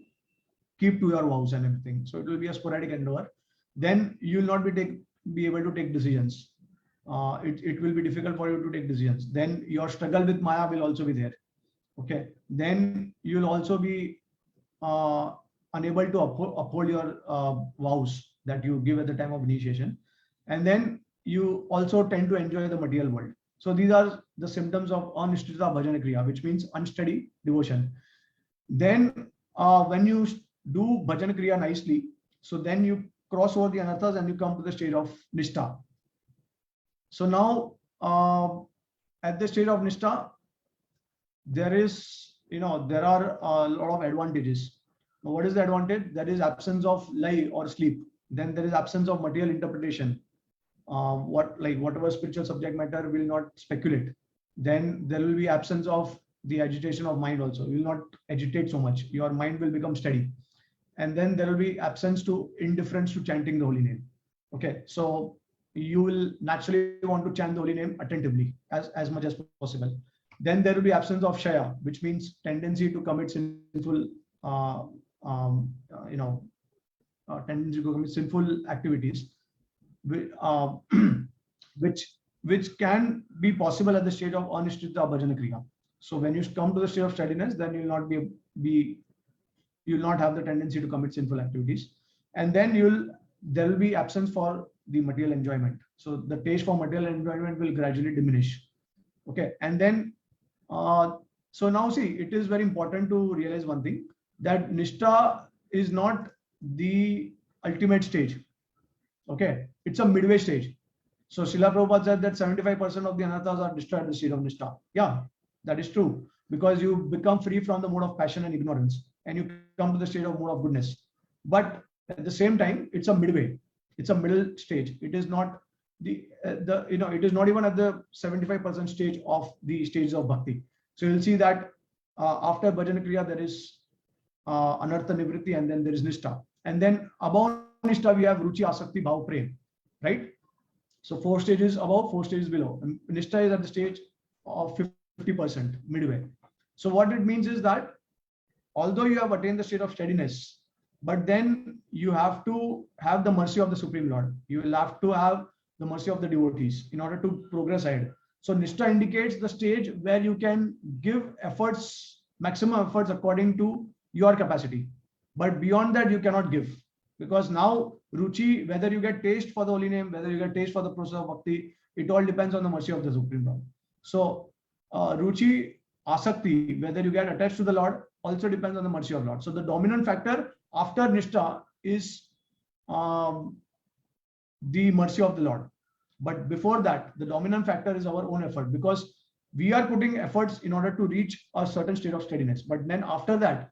keep to your vows and everything. So it will be a sporadic endeavor. Then you will not be able to take decisions. It will be difficult for you to take decisions. Then your struggle with Maya will also be there. Okay. Then you will also be unable to uphold your vows that you give at the time of initiation. And then you also tend to enjoy the material world. So these are the symptoms of anishtita bhajana kriya, which means unsteady devotion. Then when you do bhajana kriya nicely, so then you cross over the anarthas and you come to the stage of nishtha. So now at the stage of Nishtha, there is, there are a lot of advantages. Now, what is the advantage? There is absence of lie or sleep. Then there is absence of material interpretation. Whatever spiritual subject matter will not speculate. Then there will be absence of the agitation of mind also. You will not agitate so much. Your mind will become steady. And then there will be absence to indifference to chanting the holy name. Okay, so you will naturally want to chant the holy name attentively as much as possible. Then there will be absence of shaya, which means tendency to commit sinful, tendency to commit sinful activities, which can be possible at the stage of anishtita bhajana kriya. So when you come to the state of steadiness, then you will not you will not have the tendency to commit sinful activities, and then there will be absence for the material enjoyment. So the taste for material enjoyment will gradually diminish. Okay, and then so now see, it is very important to realize one thing, that Nishtha is not the ultimate stage. Okay, it's a midway stage. So Srila Prabhupada said that 75% of the anarthas are destroyed at the state of Nishtha. Yeah, that is true, because you become free from the mode of passion and ignorance, and you come to the state of mode of goodness. But at the same time, it's a midway. It's a middle stage. It is not it is not even at the 75% stage of the stages of bhakti. So you'll see that after bhajana kriya there is anartha nivritti, and then there is nishtha, and then above nishtha we have ruchi, asakti, bhav, prem, right? So 4 stages above, 4 stages below. And nishtha is at the stage of 50%, midway. So what it means is that although you have attained the state of steadiness, but then you have to have the mercy of the Supreme Lord. You will have to have the mercy of the devotees in order to progress ahead. So Nishtha indicates the stage where you can give efforts, maximum efforts according to your capacity. But beyond that, you cannot give. Because now Ruchi, whether you get taste for the holy name, whether you get taste for the process of bhakti, it all depends on the mercy of the Supreme Lord. So Ruchi, Asakti, whether you get attached to the Lord, also depends on the mercy of Lord. So the dominant factor after Nishtha is the mercy of the Lord. But before that, the dominant factor is our own effort, because we are putting efforts in order to reach a certain state of steadiness. But then after that,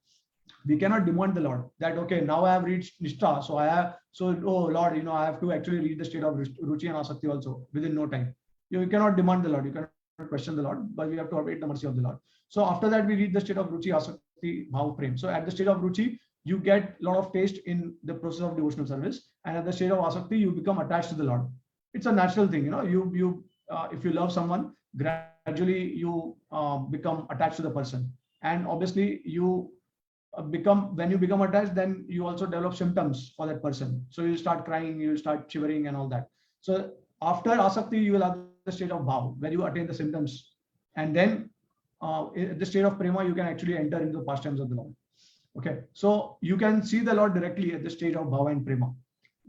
we cannot demand the Lord that, okay, now I have reached Nishtha, oh Lord, I have to actually reach the state of Ruchi and Asakti also within no time. You cannot demand the Lord, you cannot question the Lord, but we have to await the mercy of the Lord. So after that, we reach the state of Ruchi, Asakti, Bhav, Prem. So at the state of Ruchi, you get a lot of taste in the process of devotional service, and at the state of Asakti, you become attached to the Lord. It's a natural thing, if you love someone, gradually you become attached to the person, and obviously when you become attached, then you also develop symptoms for that person. So you start crying, you start shivering and all that. So after Asakti, you will have the state of Bhav, where you attain the symptoms, and then at the state of Prema, you can actually enter into the pastimes of the Lord. Okay, so you can see the Lord directly at the stage of Bhava and Prema.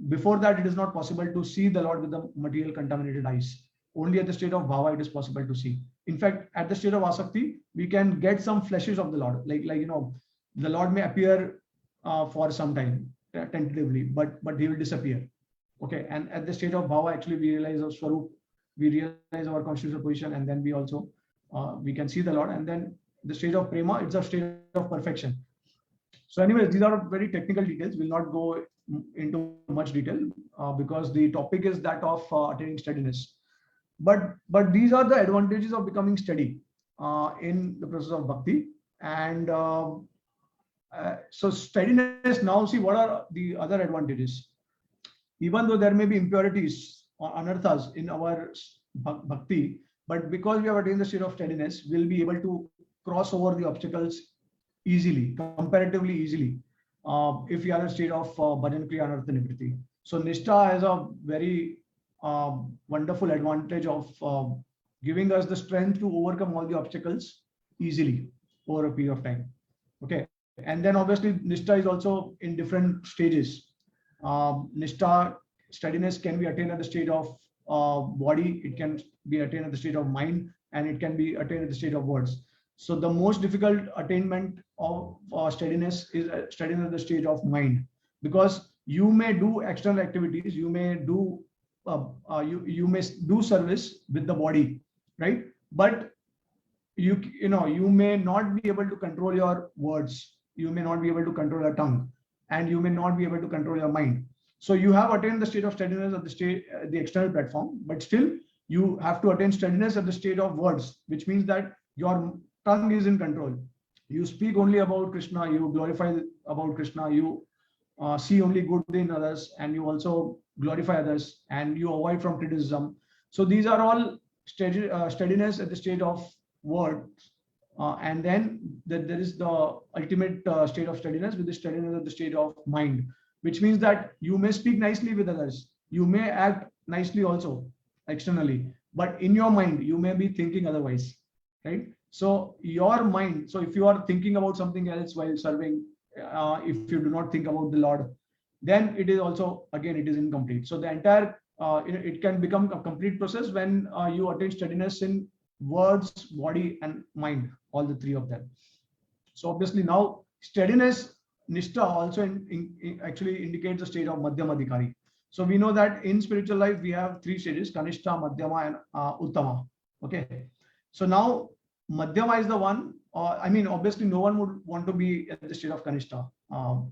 Before that, it is not possible to see the Lord with the material contaminated eyes. Only at the state of Bhava it is possible to see. In fact, at the state of Asakti, we can get some flashes of the Lord. The Lord may appear for some time tentatively, but he will disappear. Okay, and at the state of Bhava, actually we realize our Swarup, we realize our constitutional position, and then we also we can see the Lord. And then the stage of Prema, it's a state of perfection. So anyways, these are very technical details. We'll not go into much detail because the topic is that of attaining steadiness. But these are the advantages of becoming steady in the process of bhakti. And so steadiness, now see what are the other advantages. Even though there may be impurities or anarthas in our bhakti, but because we have attained the state of steadiness, we'll be able to cross over the obstacles easily, comparatively easily, if we are in a state of bhajan kriya anartha nivritti. So Nishtha has a very wonderful advantage of giving us the strength to overcome all the obstacles easily over a period of time. Okay, and then obviously Nishtha is also in different stages. Nishtha steadiness can be attained at the state of body, it can be attained at the state of mind, and it can be attained at the state of words. So the most difficult attainment of steadiness is steadiness at the stage of mind, because you may do external activities, you may do you may do service with the body, right? but you may not be able to control your words, you may not be able to control your tongue, and you may not be able to control your mind. So you have attained the state of steadiness at the external platform, but still you have to attain steadiness at the state of words, which means that your tongue is in control. You speak only about Krishna, you glorify about Krishna, you see only good in others, and you also glorify others, and you avoid from criticism. So these are all steadiness at the state of words. And then there is the ultimate state of steadiness, with the steadiness at the state of mind, which means that you may speak nicely with others, you may act nicely also externally, but in your mind you may be thinking otherwise, right? So your mind, so if you are thinking about something else while serving, if you do not think about the Lord, then it is also, again, it is incomplete. So the entire it can become a complete process when you attain steadiness in words, body, and mind, all the three of them. So obviously now steadiness, nishtha, also actually indicates the state of madhyama adhikari. So we know that in spiritual life we have three stages: kanishta, madhyama, and uttama. Okay, so now madhyama is the one. I mean, obviously no one would want to be at the state of kanishta.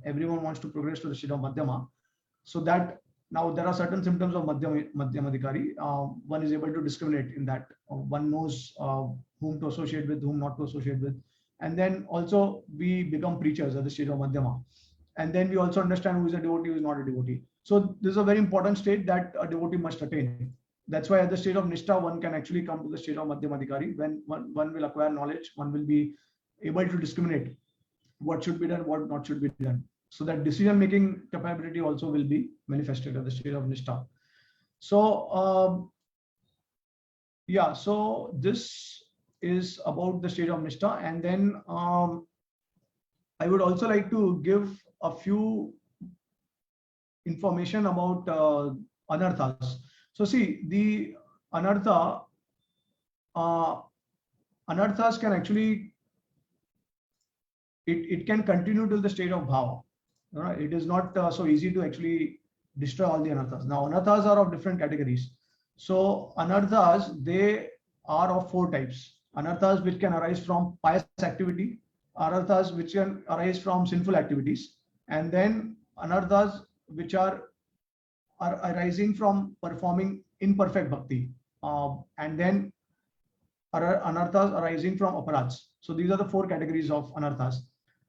Everyone wants to progress to the state of madhyama. So that now there are certain symptoms of madhyama adhikari. One is able to discriminate in that. One knows whom to associate with, whom not to associate with. And then also we become preachers at the state of madhyama. And then we also understand who is a devotee, who is not a devotee. So this is a very important state that a devotee must attain. That's why at the state of nishtha, one can actually come to the state of madhyama adhikari. When one will acquire knowledge, one will be able to discriminate what should be done, what not should be done. So that decision-making capability also will be manifested at the state of nishtha. So yeah, so this is about the state of nishtha. And then I would also like to give a few information about anarthas. So see, the anarthas can actually, it can continue till the state of bhava. Right? It is not so easy to actually destroy all the anarthas. Now, anarthas are of different categories. So anarthas, they are of four types. Anarthas which can arise from pious activity, anarthas which can arise from sinful activities, and then anarthas which are arising from performing imperfect bhakti, and then anarthas arising from aparadhs. So these are the four categories of anarthas.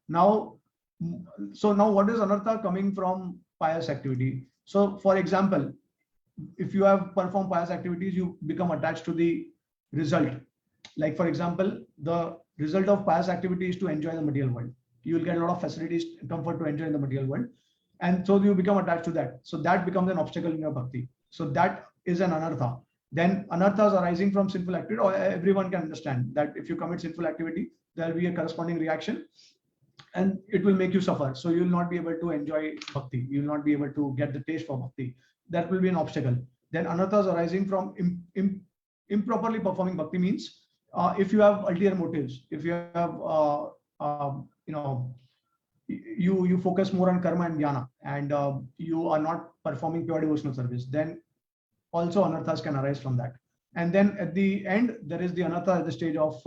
Now, what is anartha coming from pious activity? So for example, if you have performed pious activities, you become attached to the result. Like for example, the result of pious activity is to enjoy the material world. You will get a lot of facilities, comfort to enjoy in the material world. And so you become attached to that. So that becomes an obstacle in your bhakti. So that is an anartha. Then anarthas arising from sinful activity, or everyone can understand that if you commit sinful activity, there will be a corresponding reaction and it will make you suffer. So you will not be able to enjoy bhakti. You will not be able to get the taste for bhakti. That will be an obstacle. Then anarthas arising from improperly performing bhakti means if you have ulterior motives, if you have, you focus more on karma and jnana, and you are not performing pure devotional service, then also anarthas can arise from that. And then at the end, there is the anartha at the stage of,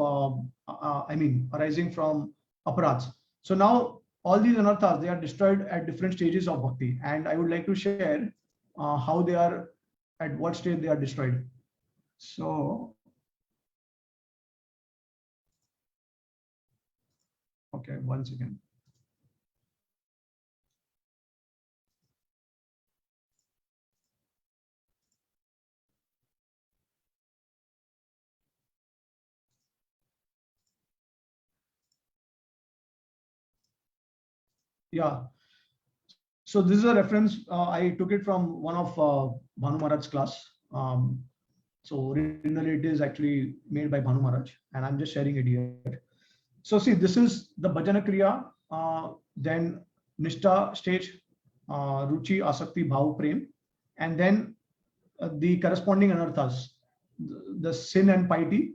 arising from aparadhs. So now all these anarthas, they are destroyed at different stages of bhakti. And I would like to share how they are, at what stage they are destroyed. So, okay, one second. Yeah. So this is a reference. I took it from one of Bhanu Maharaj's class. So originally it is actually made by Bhanu Maharaj, and I'm just sharing it here. So see, this is the Bhajana Kriya, then Nishtha stage, Ruchi, Asakti, Bhav, Prem, and then the corresponding anarthas, the sin and piety,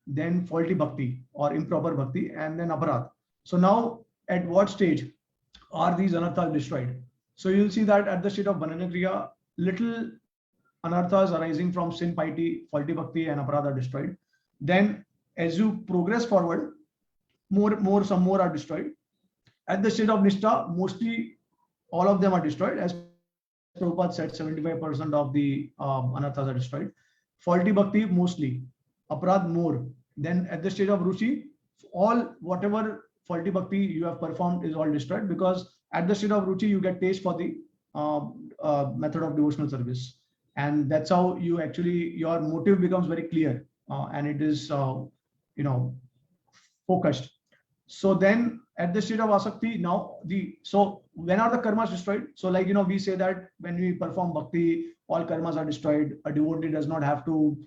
then faulty bhakti or improper bhakti, and then aparadh. So now at what stage are these anarthas destroyed? So you'll see that at the state of Bhajana Kriya, little anarthas arising from sin, piety, faulty bhakti, and aparadha are destroyed. Then as you progress forward, some more are destroyed. At the state of Nishtha, mostly all of them are destroyed. As Prabhupada said, 75% of the anarthas are destroyed. Faulty bhakti, mostly. Aparadh, more. Then at the stage of Ruchi, all whatever faulty bhakti you have performed is all destroyed, because at the state of Ruchi, you get taste for the method of devotional service. And that's how you actually, your motive becomes very clear, and it is, focused. So then at the state of Asakti, now so when are the karmas destroyed? So like, we say that when we perform bhakti, all karmas are destroyed. A devotee does not have to,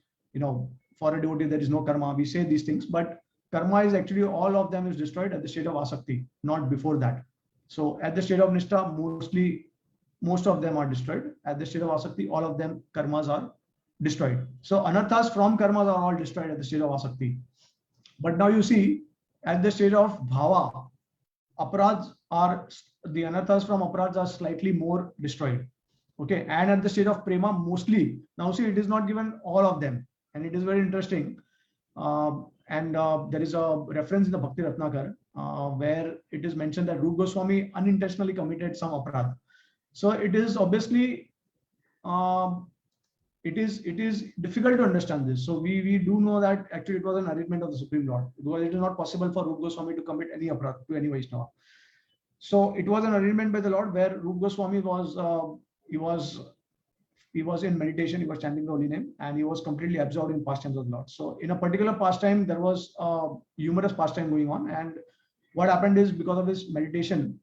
for a devotee, there is no karma. We say these things, but karma is actually, all of them is destroyed at the state of Asakti, not before that. So at the state of Nishtha, most of them are destroyed. At the state of Asakti, all of them, karmas are destroyed. So anarthas from karmas are all destroyed at the state of Asakti. But now you see, at the stage of Bhava, the anarthas from aparadhs are slightly more destroyed. Okay, and at the stage of Prema, mostly. Now see, it is not given all of them, and it is very interesting. There is a reference in the Bhakti Ratnakar where it is mentioned that Rupa Goswami unintentionally committed some aparadh. So it is obviously, it is difficult to understand this. So we do know that actually it was an arrangement of the Supreme Lord, because it is not possible for Rupa Goswami to commit any aparadh to any Vaishnava. So it was an arrangement by the Lord where Rupa Goswami was he was in meditation, he was chanting the holy name, and he was completely absorbed in pastimes of the Lord. So in a particular pastime, there was a humorous pastime going on, and what happened is, because of his meditation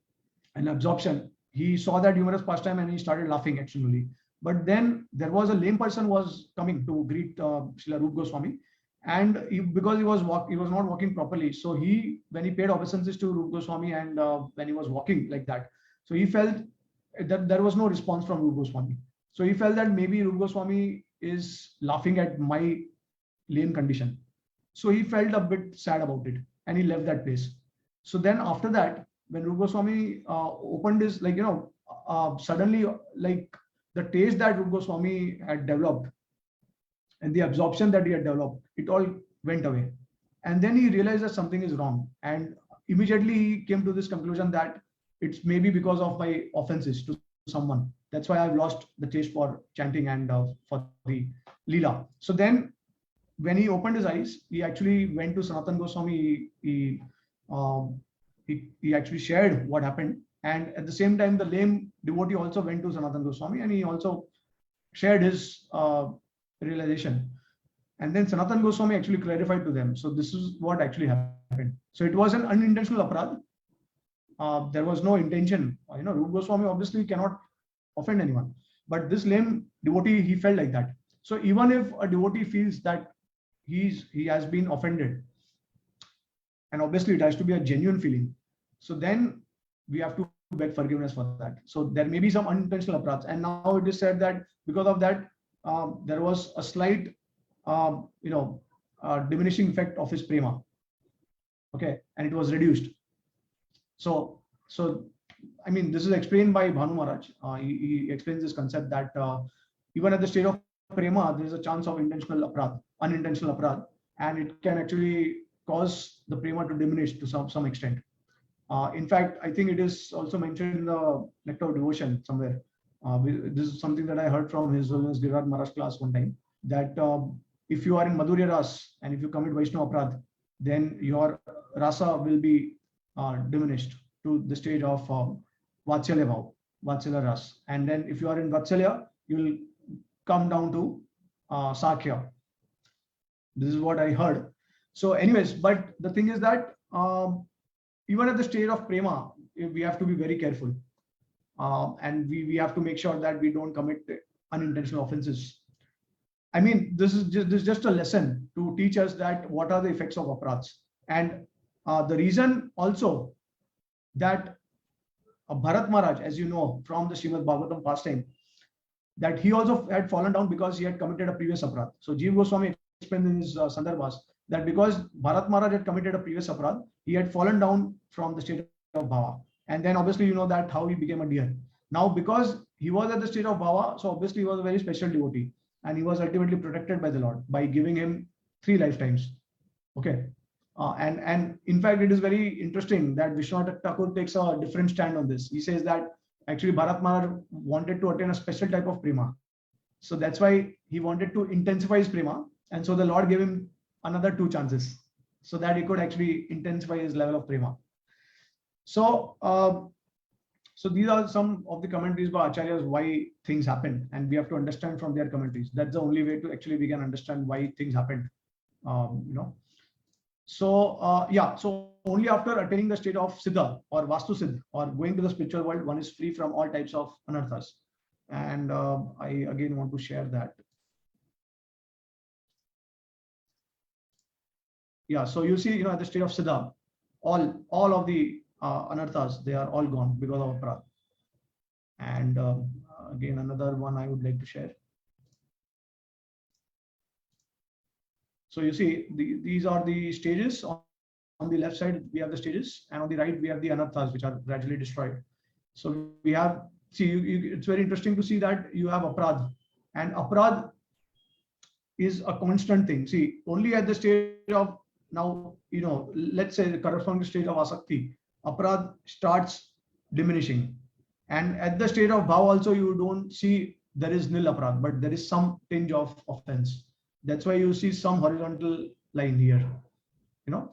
and absorption, he saw that humorous pastime and he started laughing actually. But then there was a lame person was coming to greet Srila Rupa Goswami, and because he was not walking properly, so when he paid obeisances to Rupa Goswami, and when he was walking like that, so he felt that there was no response from Rupa Goswami. So he felt that maybe Rupa Goswami is laughing at my lame condition. So he felt a bit sad about it, and he left that place. So then after that, when Rupa Goswami opened his, suddenly, like, the taste that Rupa Goswami had developed and the absorption that he had developed, it all went away. And then he realized that something is wrong. And immediately he came to this conclusion that it's maybe because of my offenses to someone. That's why I've lost the taste for chanting and for the Leela. So then when he opened his eyes, he actually went to Sanatan Goswami. He actually shared what happened. And at the same time, the lame devotee also went to Sanatan Goswami, and he also shared his realization. And then Sanatan Goswami actually clarified to them. So this is what actually happened. So it was an unintentional aparadh. There was no intention. Rupa Goswami obviously cannot offend anyone. But this lame devotee, he felt like that. So even if a devotee feels that he has been offended, and obviously it has to be a genuine feeling, so then we have to beg forgiveness for that. So there may be some unintentional aparadhs, and now it is said that because of that, there was a slight, diminishing effect of his prema. Okay, and it was reduced. So I mean, this is explained by Bhanu Maharaj. He explains this concept that even at the state of prema, there is a chance of unintentional aparadh, and it can actually cause the prema to diminish to some extent. In fact, I think it is also mentioned in the Nectar of Devotion somewhere. This is something that I heard from His Holiness Giriraj Maharaj class one time, that if you are in Madhurya Ras and if you commit Vaishnava Aparadh, then your rasa will be diminished to the stage of Vatsalya Bhav, Vatsalya Ras. And then if you are in Vatsalya, you will come down to Sakhya. This is what I heard. So anyways, but the thing is that even at the stage of prema, we have to be very careful. And we have to make sure that we don't commit unintentional offenses. I mean, this is just a lesson to teach us that what are the effects of aparadhs. And the reason also that Bharat Maharaj, as you know from the Srimad Bhagavatam pastime, that he also had fallen down because he had committed a previous aparadh. So Jiva Goswami explained in his Sandarbhas that because Bharat Maharaj had committed a previous aparadh, he had fallen down from the state of bhava. And then obviously you know that how he became a deer. Now because he was at the state of bhava, so obviously he was a very special devotee, and he was ultimately protected by the Lord by giving him 3 lifetimes. Okay. And in fact, it is very interesting that Vishwanath Thakur takes a different stand on this. He says that actually Bharat Maharaj wanted to attain a special type of prema. So that's why he wanted to intensify his prema. And so the Lord gave him another 2 chances so that he could actually intensify his level of prema. So, so these are some of the commentaries by acharyas why things happen, and we have to understand from their commentaries. That's the only way to actually we can understand why things happened. So yeah, so only after attaining the state of Siddha or Vastu Siddh or going to the spiritual world, one is free from all types of anarthas. And I again want to share that. Yeah, so you see, at the state of Siddha, all of the anarthas, they are all gone because of aparadha. And again, another one I would like to share. So you see, these are the stages. On the left side, we have the stages, and on the right, we have the anarthas, which are gradually destroyed. So we have, see, it's very interesting to see that you have aparadha, and aparadha is a constant thing. See, only at the stage of now, let's say the corresponding stage of asakti, aparadha starts diminishing. And at the state of bhav also, you don't see there is nil aparadha, but there is some tinge of offense. That's why you see some horizontal line here.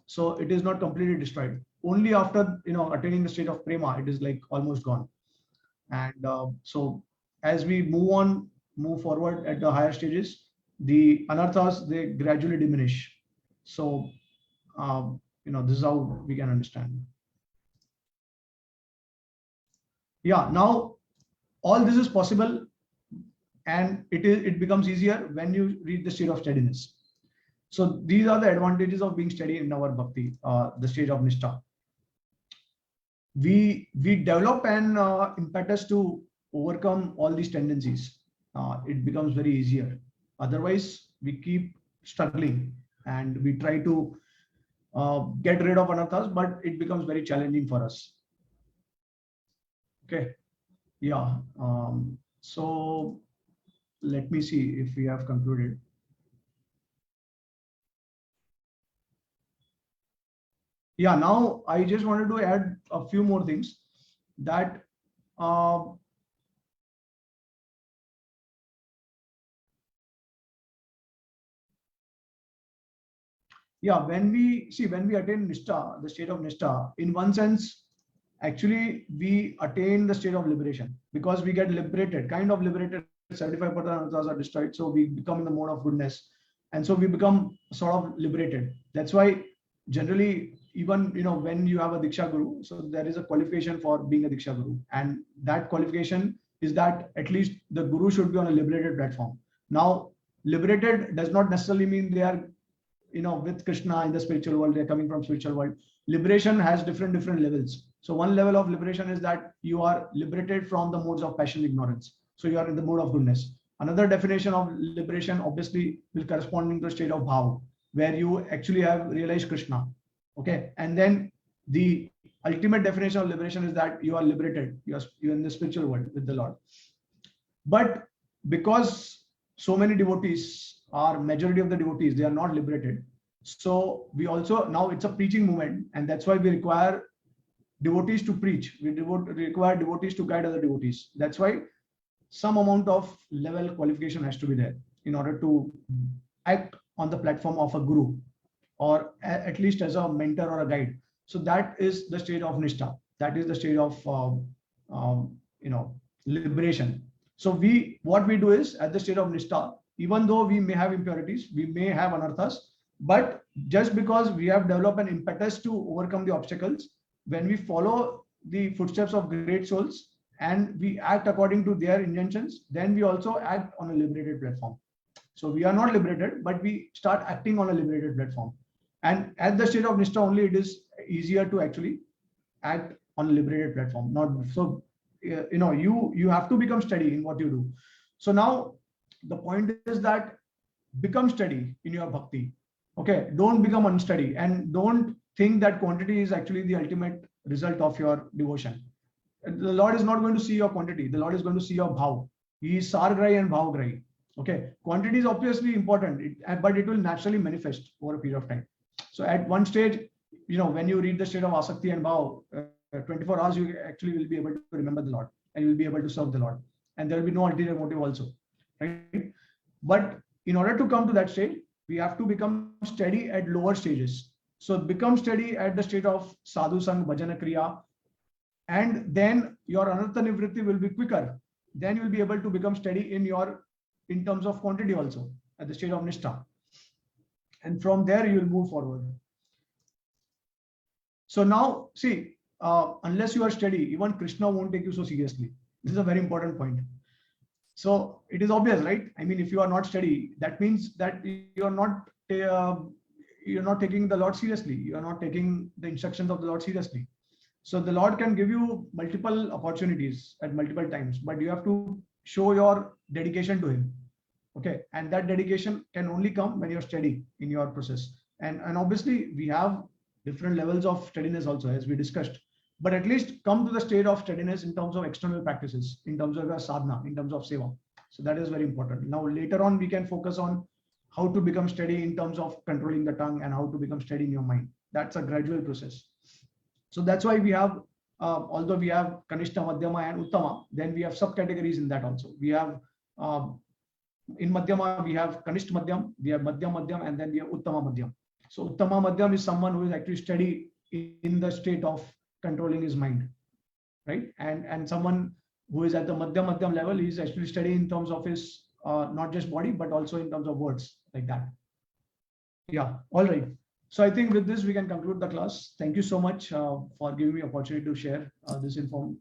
So it is not completely destroyed. Only after attaining the state of prema, it is like almost gone. And so as we move forward at the higher stages, the anarthas, they gradually diminish. So this is how we can understand. Yeah, now all this is possible, and it becomes easier when you reach the state of steadiness. So these are the advantages of being steady in our bhakti, the stage of nishtha. We develop an impetus to overcome all these tendencies. It becomes very easier. Otherwise, we keep struggling and we try to get rid of anarthas, but it becomes very challenging for us. Okay. Yeah. So let me see if we have concluded. Yeah, now I just wanted to add a few more things that when we attain nishtha, the state of nishtha, in one sense, actually we attain the state of liberation because we get liberated, kind of liberated. 75% anarthas are destroyed, so we become in the mode of goodness, and so we become sort of liberated. That's why generally, even when you have a diksha guru, so there is a qualification for being a diksha guru, and that qualification is that at least the guru should be on a liberated platform. Now, liberated does not necessarily mean they are with Krishna in the spiritual world, they're coming from spiritual world. Liberation has different levels. So one level of liberation is that you are liberated from the modes of passion, ignorance. So you are in the mode of goodness. Another definition of liberation obviously will corresponding to the state of bhav, where you actually have realized Krishna. Okay. And then the ultimate definition of liberation is that you are liberated. You're in the spiritual world with the Lord. But because so many devotees, or majority of the devotees, they are not liberated. So we also, now it's a preaching movement, and that's why we require devotees to preach. We require devotees to guide other devotees. That's why some amount of level qualification has to be there in order to act on the platform of a guru, or at least as a mentor or a guide. So that is the state of nishtha. That is the state of liberation. So what we do is, at the state of nishtha, even though we may have impurities, we may have anarthas, but just because we have developed an impetus to overcome the obstacles, when we follow the footsteps of great souls and we act according to their injunctions, then we also act on a liberated platform. So we are not liberated, but we start acting on a liberated platform. And at the state of nishtha only, it is easier to actually act on a liberated platform. You have to become steady in what you do. So now the point is that become steady in your bhakti. Okay, don't become unsteady, and don't think that quantity is actually the ultimate result of your devotion. The Lord is not going to see your quantity. The Lord is going to see your bhav. He is sargrahi and bhavgrahi. Okay, quantity is obviously important, but it will naturally manifest over a period of time. So at one stage, when you reach the state of asakti and bhav, 24 hours, you actually will be able to remember the Lord, and you will be able to serve the Lord, and there will be no ulterior motive also, right? But in order to come to that stage, we have to become steady at lower stages. So become steady at the state of sadhu sang, bhajana kriya, and then your anartha nivritti will be quicker. Then you will be able to become steady in terms of quantity also, at the state of nishtha. And from there you will move forward. So now, see, unless you are steady, even Krishna won't take you so seriously. This is a very important point. So it is obvious, right? I mean, if you are not steady, that means that you're not taking the Lord seriously. You are not taking the instructions of the Lord seriously. So the Lord can give you multiple opportunities at multiple times, but you have to show your dedication to Him. Okay, and that dedication can only come when you're steady in your process. And obviously we have different levels of steadiness also, as we discussed. But at least come to the state of steadiness in terms of external practices, in terms of your sadhana, in terms of seva. So that is very important. Now later on, we can focus on how to become steady in terms of controlling the tongue and how to become steady in your mind. That's a gradual process. So that's why we have, although we have Kanishta, Madhyama and Uttama, then we have subcategories in that also. We have, in Madhyama, we have Kanishta Madhyam, we have Madhyam Madhyam, and then we have Uttama Madhyam. So Uttama Madhyam is someone who is actually steady in the state of controlling his mind, right? And someone who is at the Madhyam Madhyam level is actually steady in terms of his not just body, but also in terms of words, like that. Yeah, all right. So I think with this, we can conclude the class. Thank you so much for giving me opportunity to share this important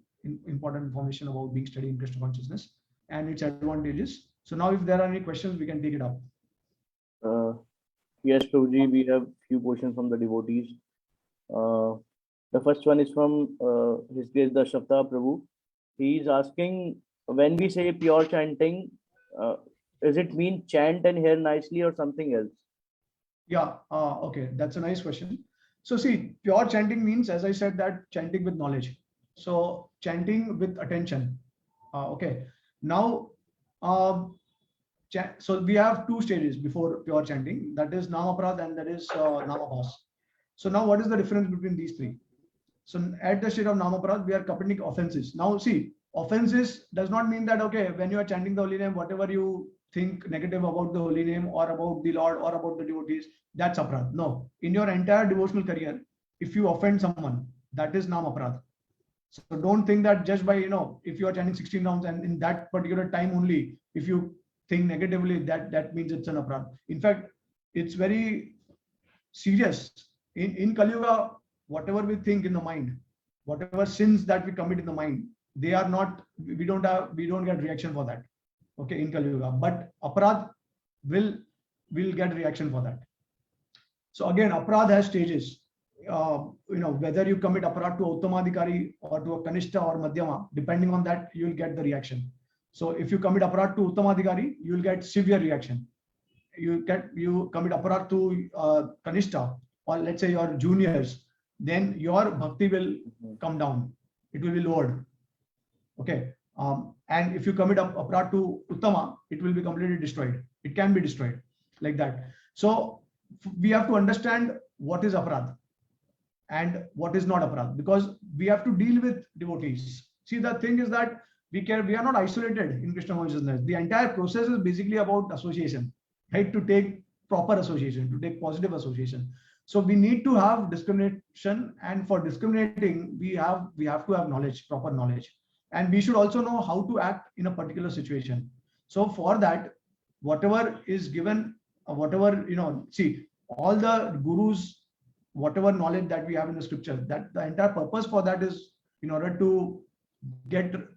information about being steady in Krishna consciousness and its advantages. So now if there are any questions, we can take it up. Yes, Prabhuji, we have few questions from the devotees. The first one is from His Grace Dashavta Prabhu. He is asking, when we say pure chanting, does it mean chant and hear nicely or something else? Yeah, okay, that's a nice question. So see, pure chanting means, as I said, that chanting with knowledge. So chanting with attention. Okay, now, so we have two stages before pure chanting, that is Namaprad and that is Namabhas. So now what is the difference between these three? So at the state of Namaprad, we are committing offenses. Now see, offenses does not mean that, okay, when you are chanting the holy name, whatever you think negative about the holy name or about the Lord or about the devotees, that's aparad. No, in your entire devotional career, if you offend someone, that is Namaprad. So don't think that just by, if you are chanting 16 rounds and in that particular time only, if you think negatively, that means it's an aparad. In fact, it's very serious. In Kali Yuga, whatever we think in the mind, whatever sins that we commit in the mind, they are not, we don't get reaction for that. Okay, in Kali Yuga, but aparad will get reaction for that. So again, aparad has stages. Whether you commit aparad to Uttamadhikari or to a Kanishta or Madhyama, depending on that, you will get the reaction. So if you commit aparad to Uttamadhikari, you will get severe reaction. You commit aparad to Kanishta, or let's say your juniors, then your bhakti will come down. It will be lowered. Okay. And if you commit aparad to Uttama, it will be completely destroyed. It can be destroyed like that. So we have to understand what is aparad and what is not aparad, because we have to deal with devotees. See, the thing is that we are not isolated in Krishna consciousness. The entire process is basically about association, right? To take proper association, to take positive association. So we need to have discrimination, and for discriminating, we have to have knowledge, proper knowledge. And we should also know how to act in a particular situation. So for that, whatever is given, see, all the gurus, whatever knowledge that we have in the scripture, that the entire purpose for that is in order to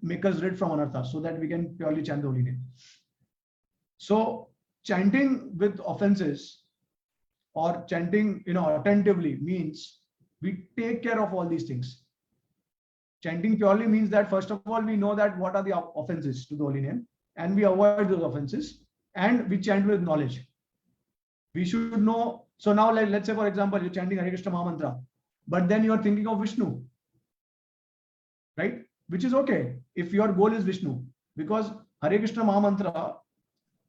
make us rid from anartha, so that we can purely chant the holy name. So chanting with offenses or chanting, attentively means we take care of all these things. Chanting purely means that, first of all, we know that what are the offenses to the holy name, and we avoid those offenses, and we chant with knowledge. We should know. So now, let's say, for example, you're chanting Hare Krishna Maha Mantra, but then you're thinking of Vishnu, right? Which is okay if your goal is Vishnu, because Hare Krishna Maha Mantra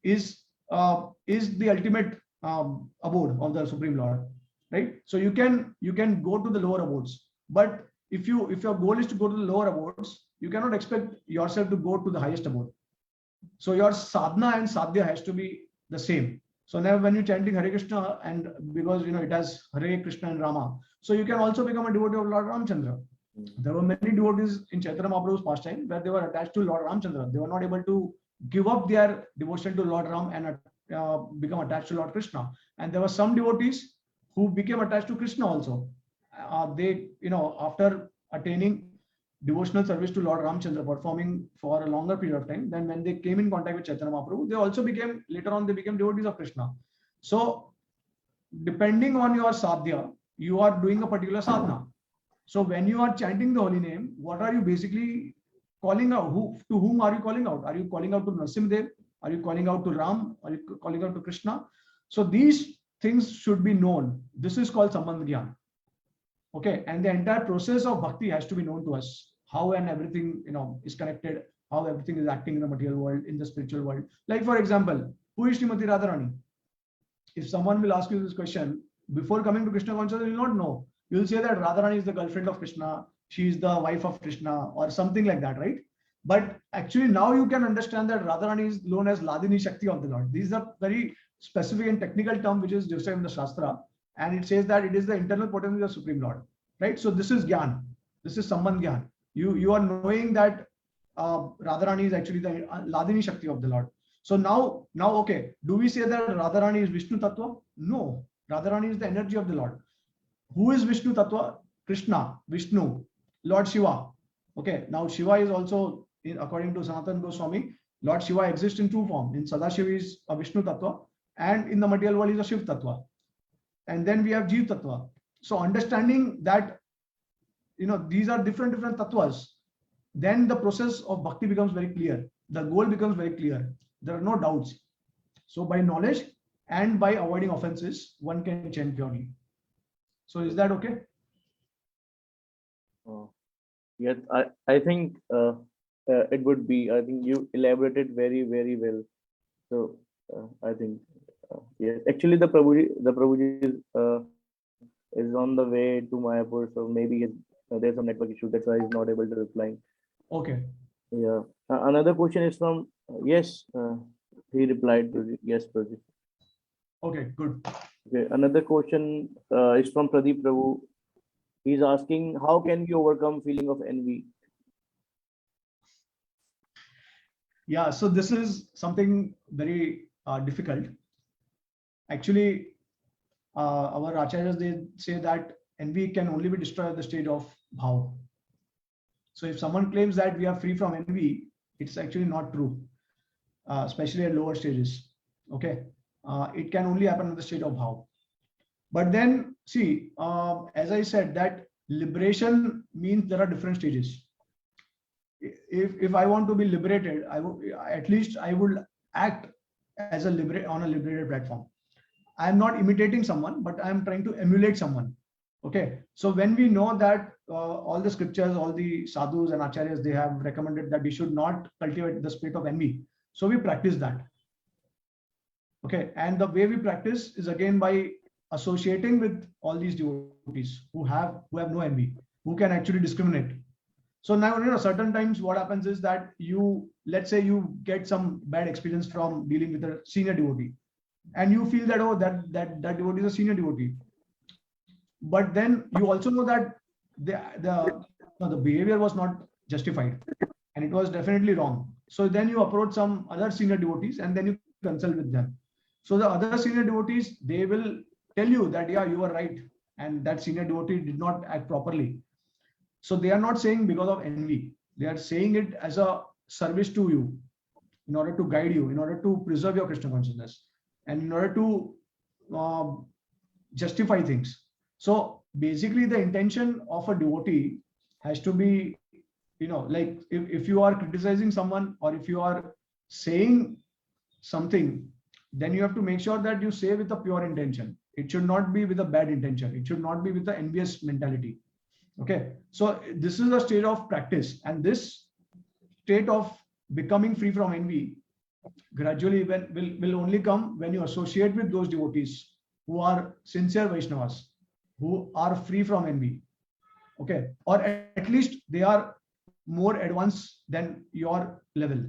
is the ultimate abode of the Supreme Lord. right? So you can go to the lower abodes, but if your goal is to go to the lower abodes, you cannot expect yourself to go to the highest abode. So your sadhana and sadhya has to be the same. So now when you're chanting Hare Krishna, and because it has Hare Krishna and Rama, so you can also become a devotee of Lord Ramchandra. There were many devotees in Chaitanya Mahaprabhu's pastime where they were attached to Lord Ramchandra. They were not able to give up their devotion to Lord Ram and become attached to Lord Krishna. And there were some devotees who became attached to Krishna also. They, after attaining devotional service to Lord Ramchandra, performing for a longer period of time, then when they came in contact with Chaitanya Mahaprabhu, they also became, later on, they became devotees of Krishna. So depending on your sadhya, you are doing a particular sadhana. So when you are chanting the holy name, what are you basically calling out? To whom are you calling out? Are you calling out to Narasimhadev? Are you calling out to Ram? Are you calling out to Krishna? So these things should be known. This is called Sambandh Gyan. Okay, and the entire process of bhakti has to be known to us. How and everything is connected, how everything is acting in the material world, in the spiritual world. Like for example, who is Srimati Radharani? If someone will ask you this question, before coming to Krishna consciousness, you will not know. You will say that Radharani is the girlfriend of Krishna, she is the wife of Krishna, or something like that, right? But actually now you can understand that Radharani is known as Ladini Shakti of the Lord. These are very specific and technical term which is described in the Shastra, and it says that it is the internal potency of Supreme Lord, right? So this is Gyan, this is Sambandh Gyan. You are knowing that Radharani is actually the Ladini Shakti of the Lord. So now okay, do we say that Radharani is Vishnu Tattva? No, Radharani is the energy of the Lord. Who is Vishnu Tattva? Krishna, Vishnu, Lord Shiva. Okay, now Shiva is also, according to Sanatana Goswami, Lord Shiva exists in two forms. In Sadashiva is a Vishnu Tattva, and in the material world is a Shiv Tattva. And then we have Jeev Tattva. So understanding that these are different tattvas, then the process of bhakti becomes very clear. The goal becomes very clear. There are no doubts. So by knowledge and by avoiding offenses, one can chant purely. So is that okay? Yes, I think it would be. I think you elaborated very, very well. So I think yes. Actually, the Prabhuji is on the way to Mayapur, so maybe there's some network issue. That's why he's not able to reply. Okay. Yeah. Another question is from yes. He replied to yes, Prabhuji. Okay, good. Okay. Another question is from Pradeep Prabhu. He's asking, how can we overcome feeling of envy? Yeah, so this is something very difficult. Actually, our acharyas, they say that envy can only be destroyed at the stage of bhav. So if someone claims that we are free from envy, it's actually not true, especially at lower stages. Okay, it can only happen at the state of bhav. But then see, as I said, that liberation means there are different stages. If I want to be liberated, at least I would act as on a liberated platform. I am not imitating someone, but I am trying to emulate someone. Okay, so when we know that all the scriptures, all the sadhus and acharyas, they have recommended that we should not cultivate the spirit of envy, so we practice that. Okay, and the way we practice is again by associating with all these devotees who have no envy, who can actually discriminate. So now, certain times what happens is that let's say you get some bad experience from dealing with a senior devotee, and you feel that, oh, that devotee is a senior devotee. But then you also know that the behavior was not justified and it was definitely wrong. So then you approach some other senior devotees and then you consult with them. So the other senior devotees, they will tell you that, yeah, you are right, and that senior devotee did not act properly. So they are not saying because of envy. They are saying it as a service to you, in order to guide you, in order to preserve your Krishna consciousness, and in order to justify things. So basically the intention of a devotee has to be, like if you are criticizing someone or if you are saying something, then you have to make sure that you say with a pure intention. It should not be with a bad intention. It should not be with the envious mentality. Okay, so this is a state of practice, and this state of becoming free from envy gradually will only come when you associate with those devotees who are sincere Vaishnavas, who are free from envy. Okay, or at least they are more advanced than your level.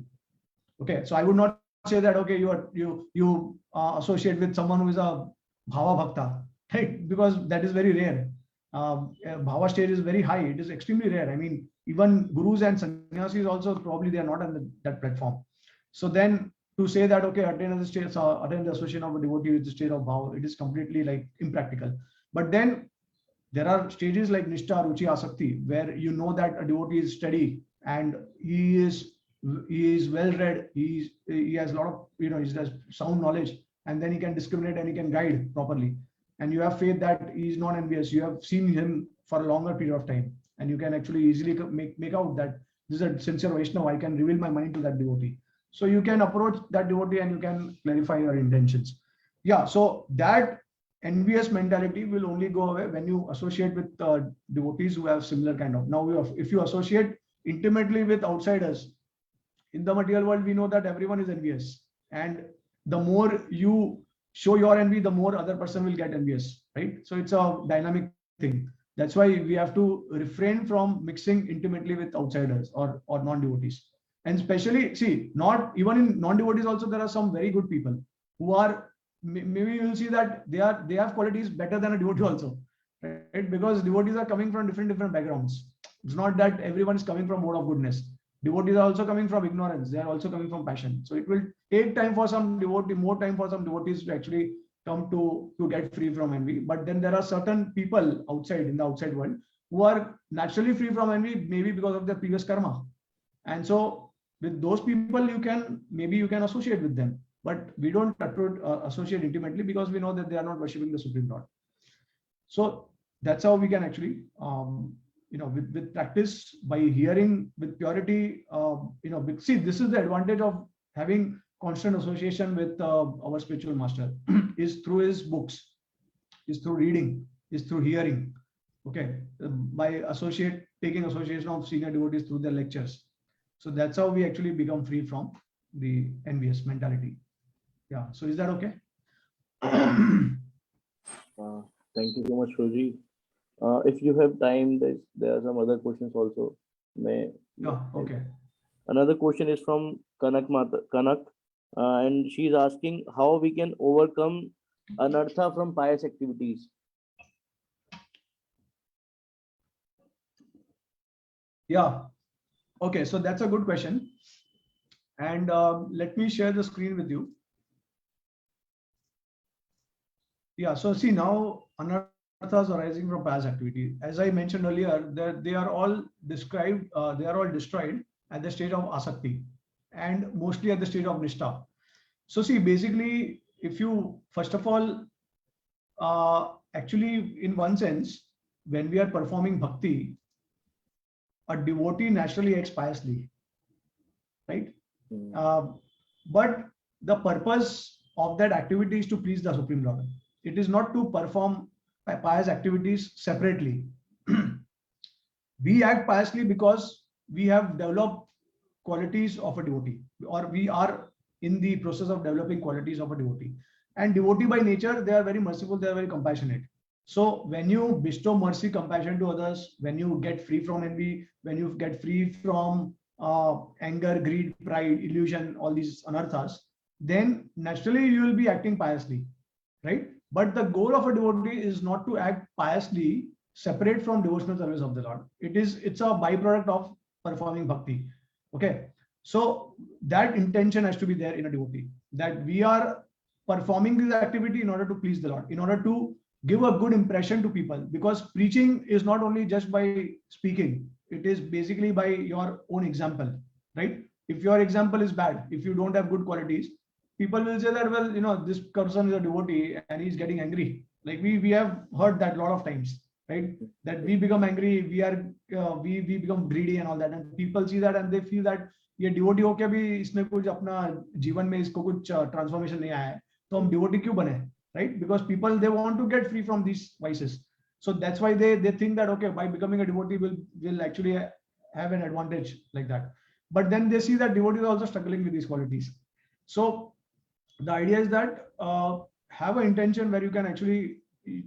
Okay, so I would not say that okay, you associate with someone who is a bhava bhakta, right? Because that is very rare. Bhava stage is very high. It is extremely rare. I mean, even gurus and sannyasis also probably they are not on that platform. So then to say that okay, attain the state, attain the association of a devotee with the state of bhava, it is completely like impractical. But then there are stages like Nishtha, Ruchi, Asakti, where you know that a devotee is steady and he is well read, he has a lot of, he has sound knowledge, and then he can discriminate and he can guide properly. And you have faith that he is not envious. You have seen him for a longer period of time, and you can actually easily make out that this is a sincere Vaishnava. I can reveal my mind to that devotee. So you can approach that devotee and you can clarify your intentions. Yeah, so that envious mentality will only go away when you associate with devotees who have similar kind of. Now, if you associate intimately with outsiders in the material world, we know that everyone is envious, and the more you show your envy, the more other person will get envious, right? So it's a dynamic thing. That's why we have to refrain from mixing intimately with outsiders or non-devotees. And especially, see, not even in non-devotees also, there are some very good people who are, maybe you will see that they have qualities better than a devotee also, right? Because devotees are coming from different backgrounds. It's not that everyone is coming from mode of goodness. Devotees are also coming from ignorance. They are also coming from passion. So it will take time for some devotee, more time for some devotees to actually come to get free from envy. But then there are certain people outside, in the outside world, who are naturally free from envy, maybe because of their previous karma. And so with those people, you can associate with them. But we don't associate intimately because we know that they are not worshipping the Supreme Lord. So that's how we can actually, with practice, by hearing with purity, see, this is the advantage of having constant association with our spiritual master is through his books, is through reading, is through hearing. Okay, by taking association of senior devotees through their lectures. So that's how we actually become free from the envious mentality. Yeah. So is that okay? Thank you so much, Roji. If you have time, there are some other questions also. Yeah. Okay. Another question is from Kanak, and she's asking how we can overcome anartha from pious activities. Yeah. Okay. So that's a good question. And let me share the screen with you. Yeah, so see, now anarthas arising from pious activity. As I mentioned earlier, they are all destroyed at the stage of asakti and mostly at the stage of nishtha. So see, basically, if you, first of all, actually, in one sense, when we are performing bhakti, a devotee naturally acts piously, right? But the purpose of that activity is to please the Supreme Lord. It is not to perform pious activities separately. We act piously because we have developed qualities of a devotee, or we are in the process of developing qualities of a devotee. And devotee by nature, they are very merciful, they are very compassionate. So when you bestow mercy, compassion to others, when you get free from envy, when you get free from anger, greed, pride, illusion, all these anarthas, then naturally you will be acting piously, right? But the goal of a devotee is not to act piously separate from devotional service of the Lord. It's a byproduct of performing bhakti. Okay, so that intention has to be there in a devotee, that we are performing this activity in order to please the Lord, in order to give a good impression to people. Because preaching is not only just by speaking, it is basically by your own example, right? If your example is bad, if you don't have good qualities, people will say that, well, this person is a devotee and he's getting angry. Like we have heard that a lot of times, right? That we become angry, we become greedy and all that, and people see that and they feel that ये devotee होके भी इसने कुछ अपना जीवन में इसको कुछ transformation नहीं आया है, तो हम devotee क्यों बने, right? Because people, they want to get free from these vices. So that's why they think that okay, by becoming a devotee will actually have an advantage like that. But then they see that devotees are also struggling with these qualities. So the idea is that have an intention where you can actually,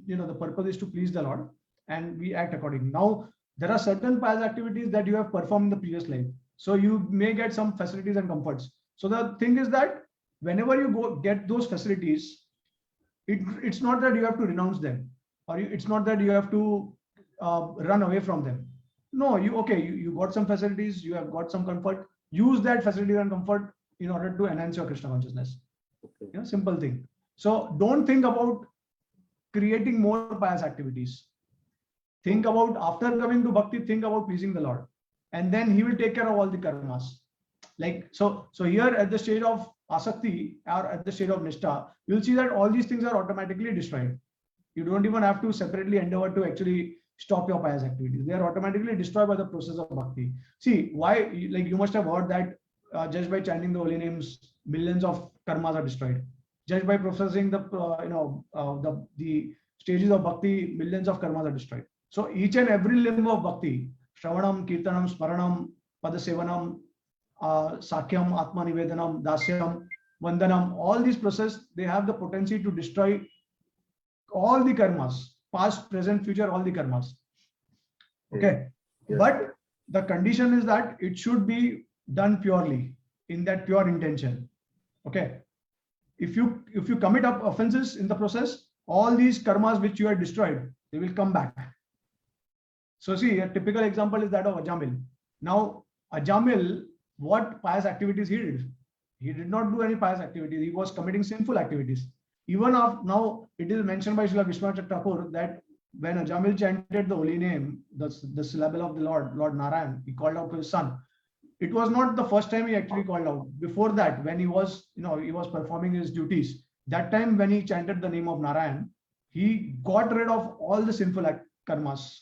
the purpose is to please the Lord, and we act accordingly. Now, there are certain pious activities that you have performed in the previous life. So you may get some facilities and comforts. So the thing is that whenever you go get those facilities, it's not that you have to renounce them, or it's not that you have to run away from them. No, you got some facilities, you have got some comfort. Use that facility and comfort in order to enhance your Krishna consciousness. Okay. Simple thing. So don't think about creating more pious activities. Think about, after coming to bhakti, think about pleasing the Lord, and then he will take care of all the karmas. Like so here at the stage of asakti or at the stage of nishtha, you'll see that all these things are automatically destroyed. You don't even have to separately endeavor to actually stop your pious activities. They are automatically destroyed by the process of bhakti. See why? Like you must have heard that just by chanting the holy names, millions of karmas are destroyed. Just by processing the the stages of bhakti, millions of karmas are destroyed. So each and every limb of bhakti, Shravanam, Kirtanam, Smaranam, Padasevanam, Sakyam, Atma Nivedanam, Dasyam, Vandanam, all these processes, they have the potency to destroy all the karmas, past, present, future, all the karmas. Okay. Yes. But the condition is that it should be done purely, in that pure intention. Okay. If you commit up offenses in the process, all these karmas which you had destroyed, they will come back. So see, a typical example is that of Ajamil. Now, Ajamil, what pious activities he did? He did not do any pious activities. He was committing sinful activities. Even after, now it is mentioned by Srila Vishwanath Thakur that when Ajamil chanted the holy name, the syllable of the Lord Narayan, he called out to his son. It was not the first time he actually called out. Before that, when he was performing his duties, that time when he chanted the name of Narayan, he got rid of all the sinful karmas.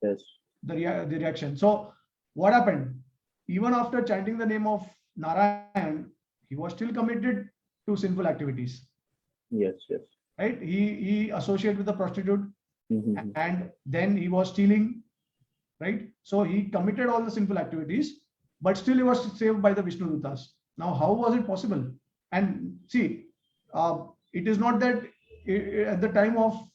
Yes. The reaction. So what happened? Even after chanting the name of Narayan, he was still committed to sinful activities. Yes. Right? He associated with the prostitute, Mm-hmm. and then he was stealing. Right? So he committed all the sinful activities, but still he was saved by the Vishnu Dutas. Now, how was it possible? And see, it is not that at the time of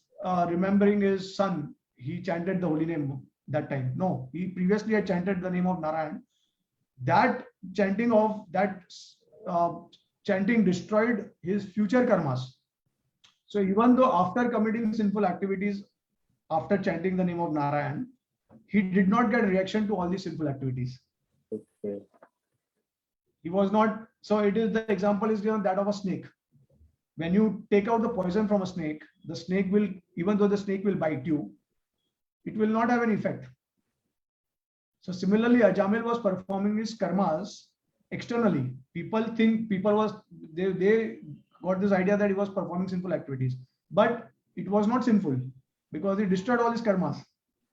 remembering his son, he chanted the holy name that time. No, he previously had chanted the name of Narayan. That chanting destroyed his future karmas. So even though after committing sinful activities, after chanting the name of Narayan, he did not get reaction to all these sinful activities. Okay. He was not. So it is, the example is given that of a snake. When you take out the poison from a snake, the snake will, even though the snake will bite you, it will not have an effect. So similarly, Ajamil was performing his karmas externally. People got this idea that he was performing sinful activities, but it was not sinful because he destroyed all his karmas,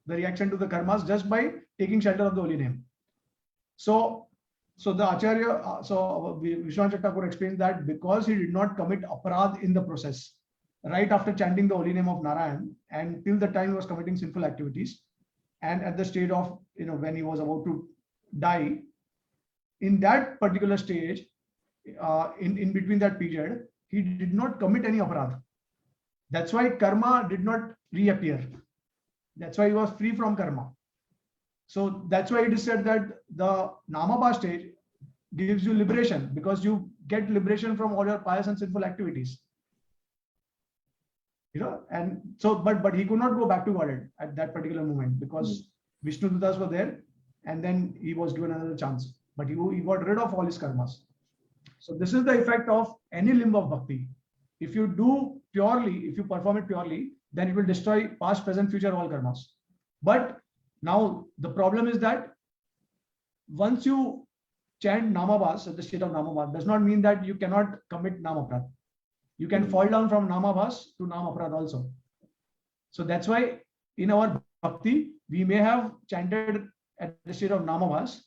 the reaction to the karmas, just by taking shelter of the holy name. So the Acharya, Vishwanath Thakur explains that because he did not commit aparadh in the process, right after chanting the holy name of Narayan, and till the time he was committing sinful activities, and at the stage of, when he was about to die, in that particular stage, in between that period, he did not commit any aparadh. That's why karma did not reappear. That's why he was free from karma. So that's why it is said that the Namabha stage gives you liberation, because you get liberation from all your pious and sinful activities. And so, but he could not go back to Godhead at that particular moment, because Vishnu Dutas were there, and then he was given another chance. But he got rid of all his karmas. So this is the effect of any limb of bhakti. If you do purely, if you perform it purely, then it will destroy past, present, future, all karmas. But now the problem is that once you chant Namabhas at the state of Namabhas, does not mean that you cannot commit Namaprad. You can fall down from Namabhas to Namaprad also. So that's why in our bhakti, we may have chanted at the state of Namabhas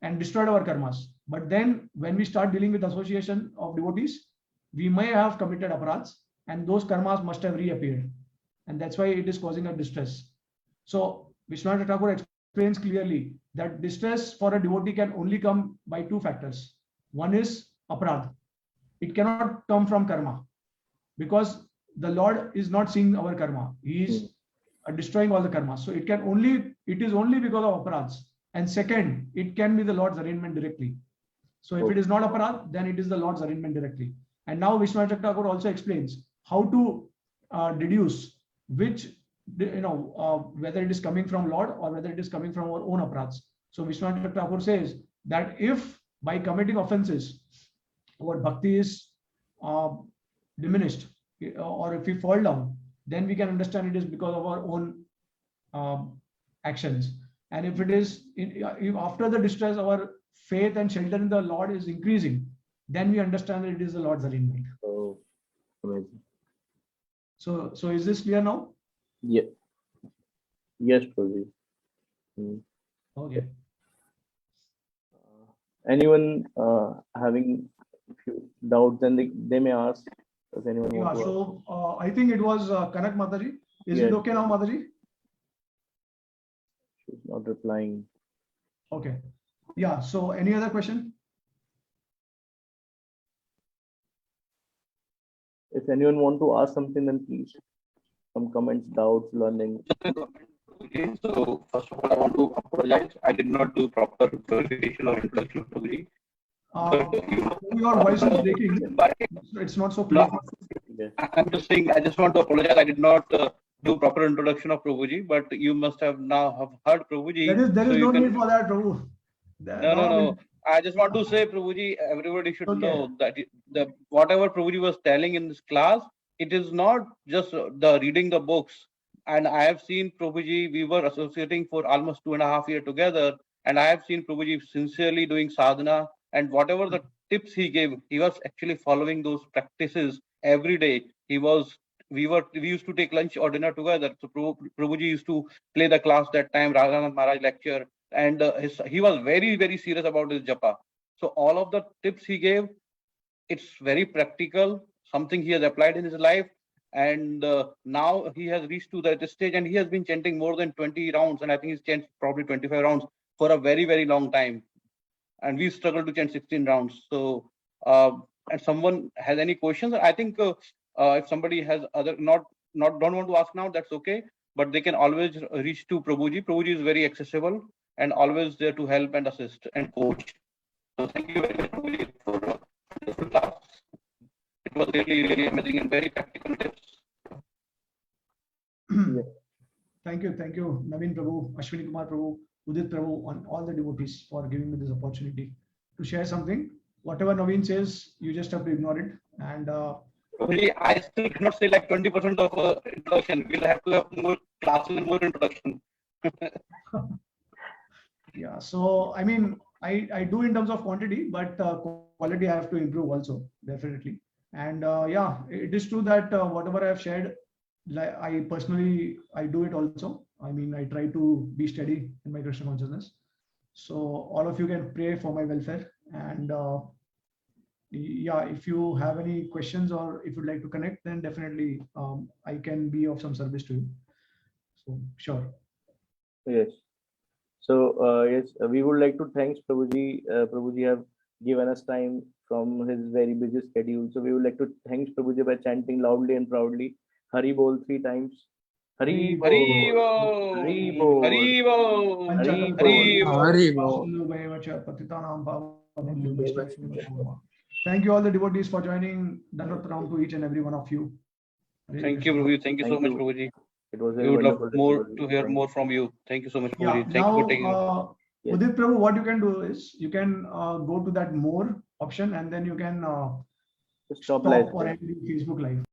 and destroyed our karmas. But then when we start dealing with association of devotees, we may have committed aparadhs, and those karmas must have reappeared. And that's why it is causing a distress. So Vishwanath Thakur explains clearly that distress for a devotee can only come by two factors. One is aparadh. It cannot come from karma, because the Lord is not seeing our karma. He is destroying all the karma. So it is only because of aparadhs. And second, it can be the Lord's arrangement directly. So if it is not aparadh, then it is the Lord's arrangement directly. And now Vishwanath Thakur also explains how to deduce which, whether it is coming from Lord or whether it is coming from our own aparadhs. So Vishwanath Thakur says that if by committing offenses, our bhakti is diminished, or if we fall down, then we can understand it is because of our own actions. And if it is, if after the distress, our faith and shelter in the Lord is increasing, then we understand that it is the Lord's arrangement. Oh, amazing. So is this clear now? Yeah. Yes, Prabhuji. Okay. Anyone having few doubts, then they may ask. Does anyone Yeah, want to ask? so I think it was Kanak Mataji. Is Yes. it okay now, Mataji? She's not replying. Okay. Yeah, so any other question? If anyone want to ask something, then please. Some comments, doubts, learning. Okay, so first of all, I want to apologize. I did not do proper verification or introduction of Prabhuji. Your voice is breaking. It's not so clear. Yeah. I'm just saying, I just want to apologize. I did not do proper introduction of Prabhuji, but you must have now have heard Prabhuji. There is so no you can... need for that, Prabhu. No. I just want to say, Prabhuji, everybody should Okay. know that the whatever Prabhuji was telling in this class, it is not just the reading the books. And I have seen Prabhuji, we were associating for almost 2.5 years together. And I have seen Prabhuji sincerely doing sadhana, and whatever the tips he gave, he was actually following those practices every day. We used to take lunch or dinner together. So Prabhuji used to play the class that time, Radhanath Maharaj lecture. And he was very, very serious about his japa. So all of the tips he gave, it's very practical, something he has applied in his life. And now he has reached to that stage, and he has been chanting more than 20 rounds. And I think he's chanted probably 25 rounds for a very, very long time. And we struggled to chant 16 rounds. So, and someone has any questions, I think if somebody has other, don't want to ask now, that's okay. But they can always reach to Prabhuji. Prabhuji is very accessible and always there to help and assist and coach. So thank you very much, Prabhuji, for this class. It was really, really amazing and very practical tips. Thank you, Naveen Prabhu, Ashwini Kumar Prabhu, Udit Prabhu, and all the devotees for giving me this opportunity to share something. Whatever Naveen says, you just have to ignore it. And Prabhuji, I still cannot say like 20% of introduction. We'll have to have more classes and more introduction. Yeah, so I mean, I do in terms of quantity, but quality I have to improve also, definitely. And yeah, it is true that whatever I have shared, like I personally do it also. I mean, I try to be steady in my Krishna consciousness. So all of you can pray for my welfare. And yeah, if you have any questions or if you'd like to connect, then definitely I can be of some service to you. So sure. Yes. So yes, we would like to thank Prabhuji. Prabhuji have given us time from his very busy schedule. So we would like to thank Prabhuji by chanting loudly and proudly Hari Bol 3 times. Hari Bol. Hari Bol. Hari Bol. Hari Bol. Hari Bol. Thank you all the devotees for joining. Dandavat Pranam to each and every one of you. Thank you, Prabhuji. Thank you so much, Prabhuji. It was We would love more to hear more from you. Thank you so much, Yeah, Prabhuji. Thank you for taking. Yes. Udit Prabhu, what you can do is you can go to that more option and then you can Stop stop live. or end Facebook live.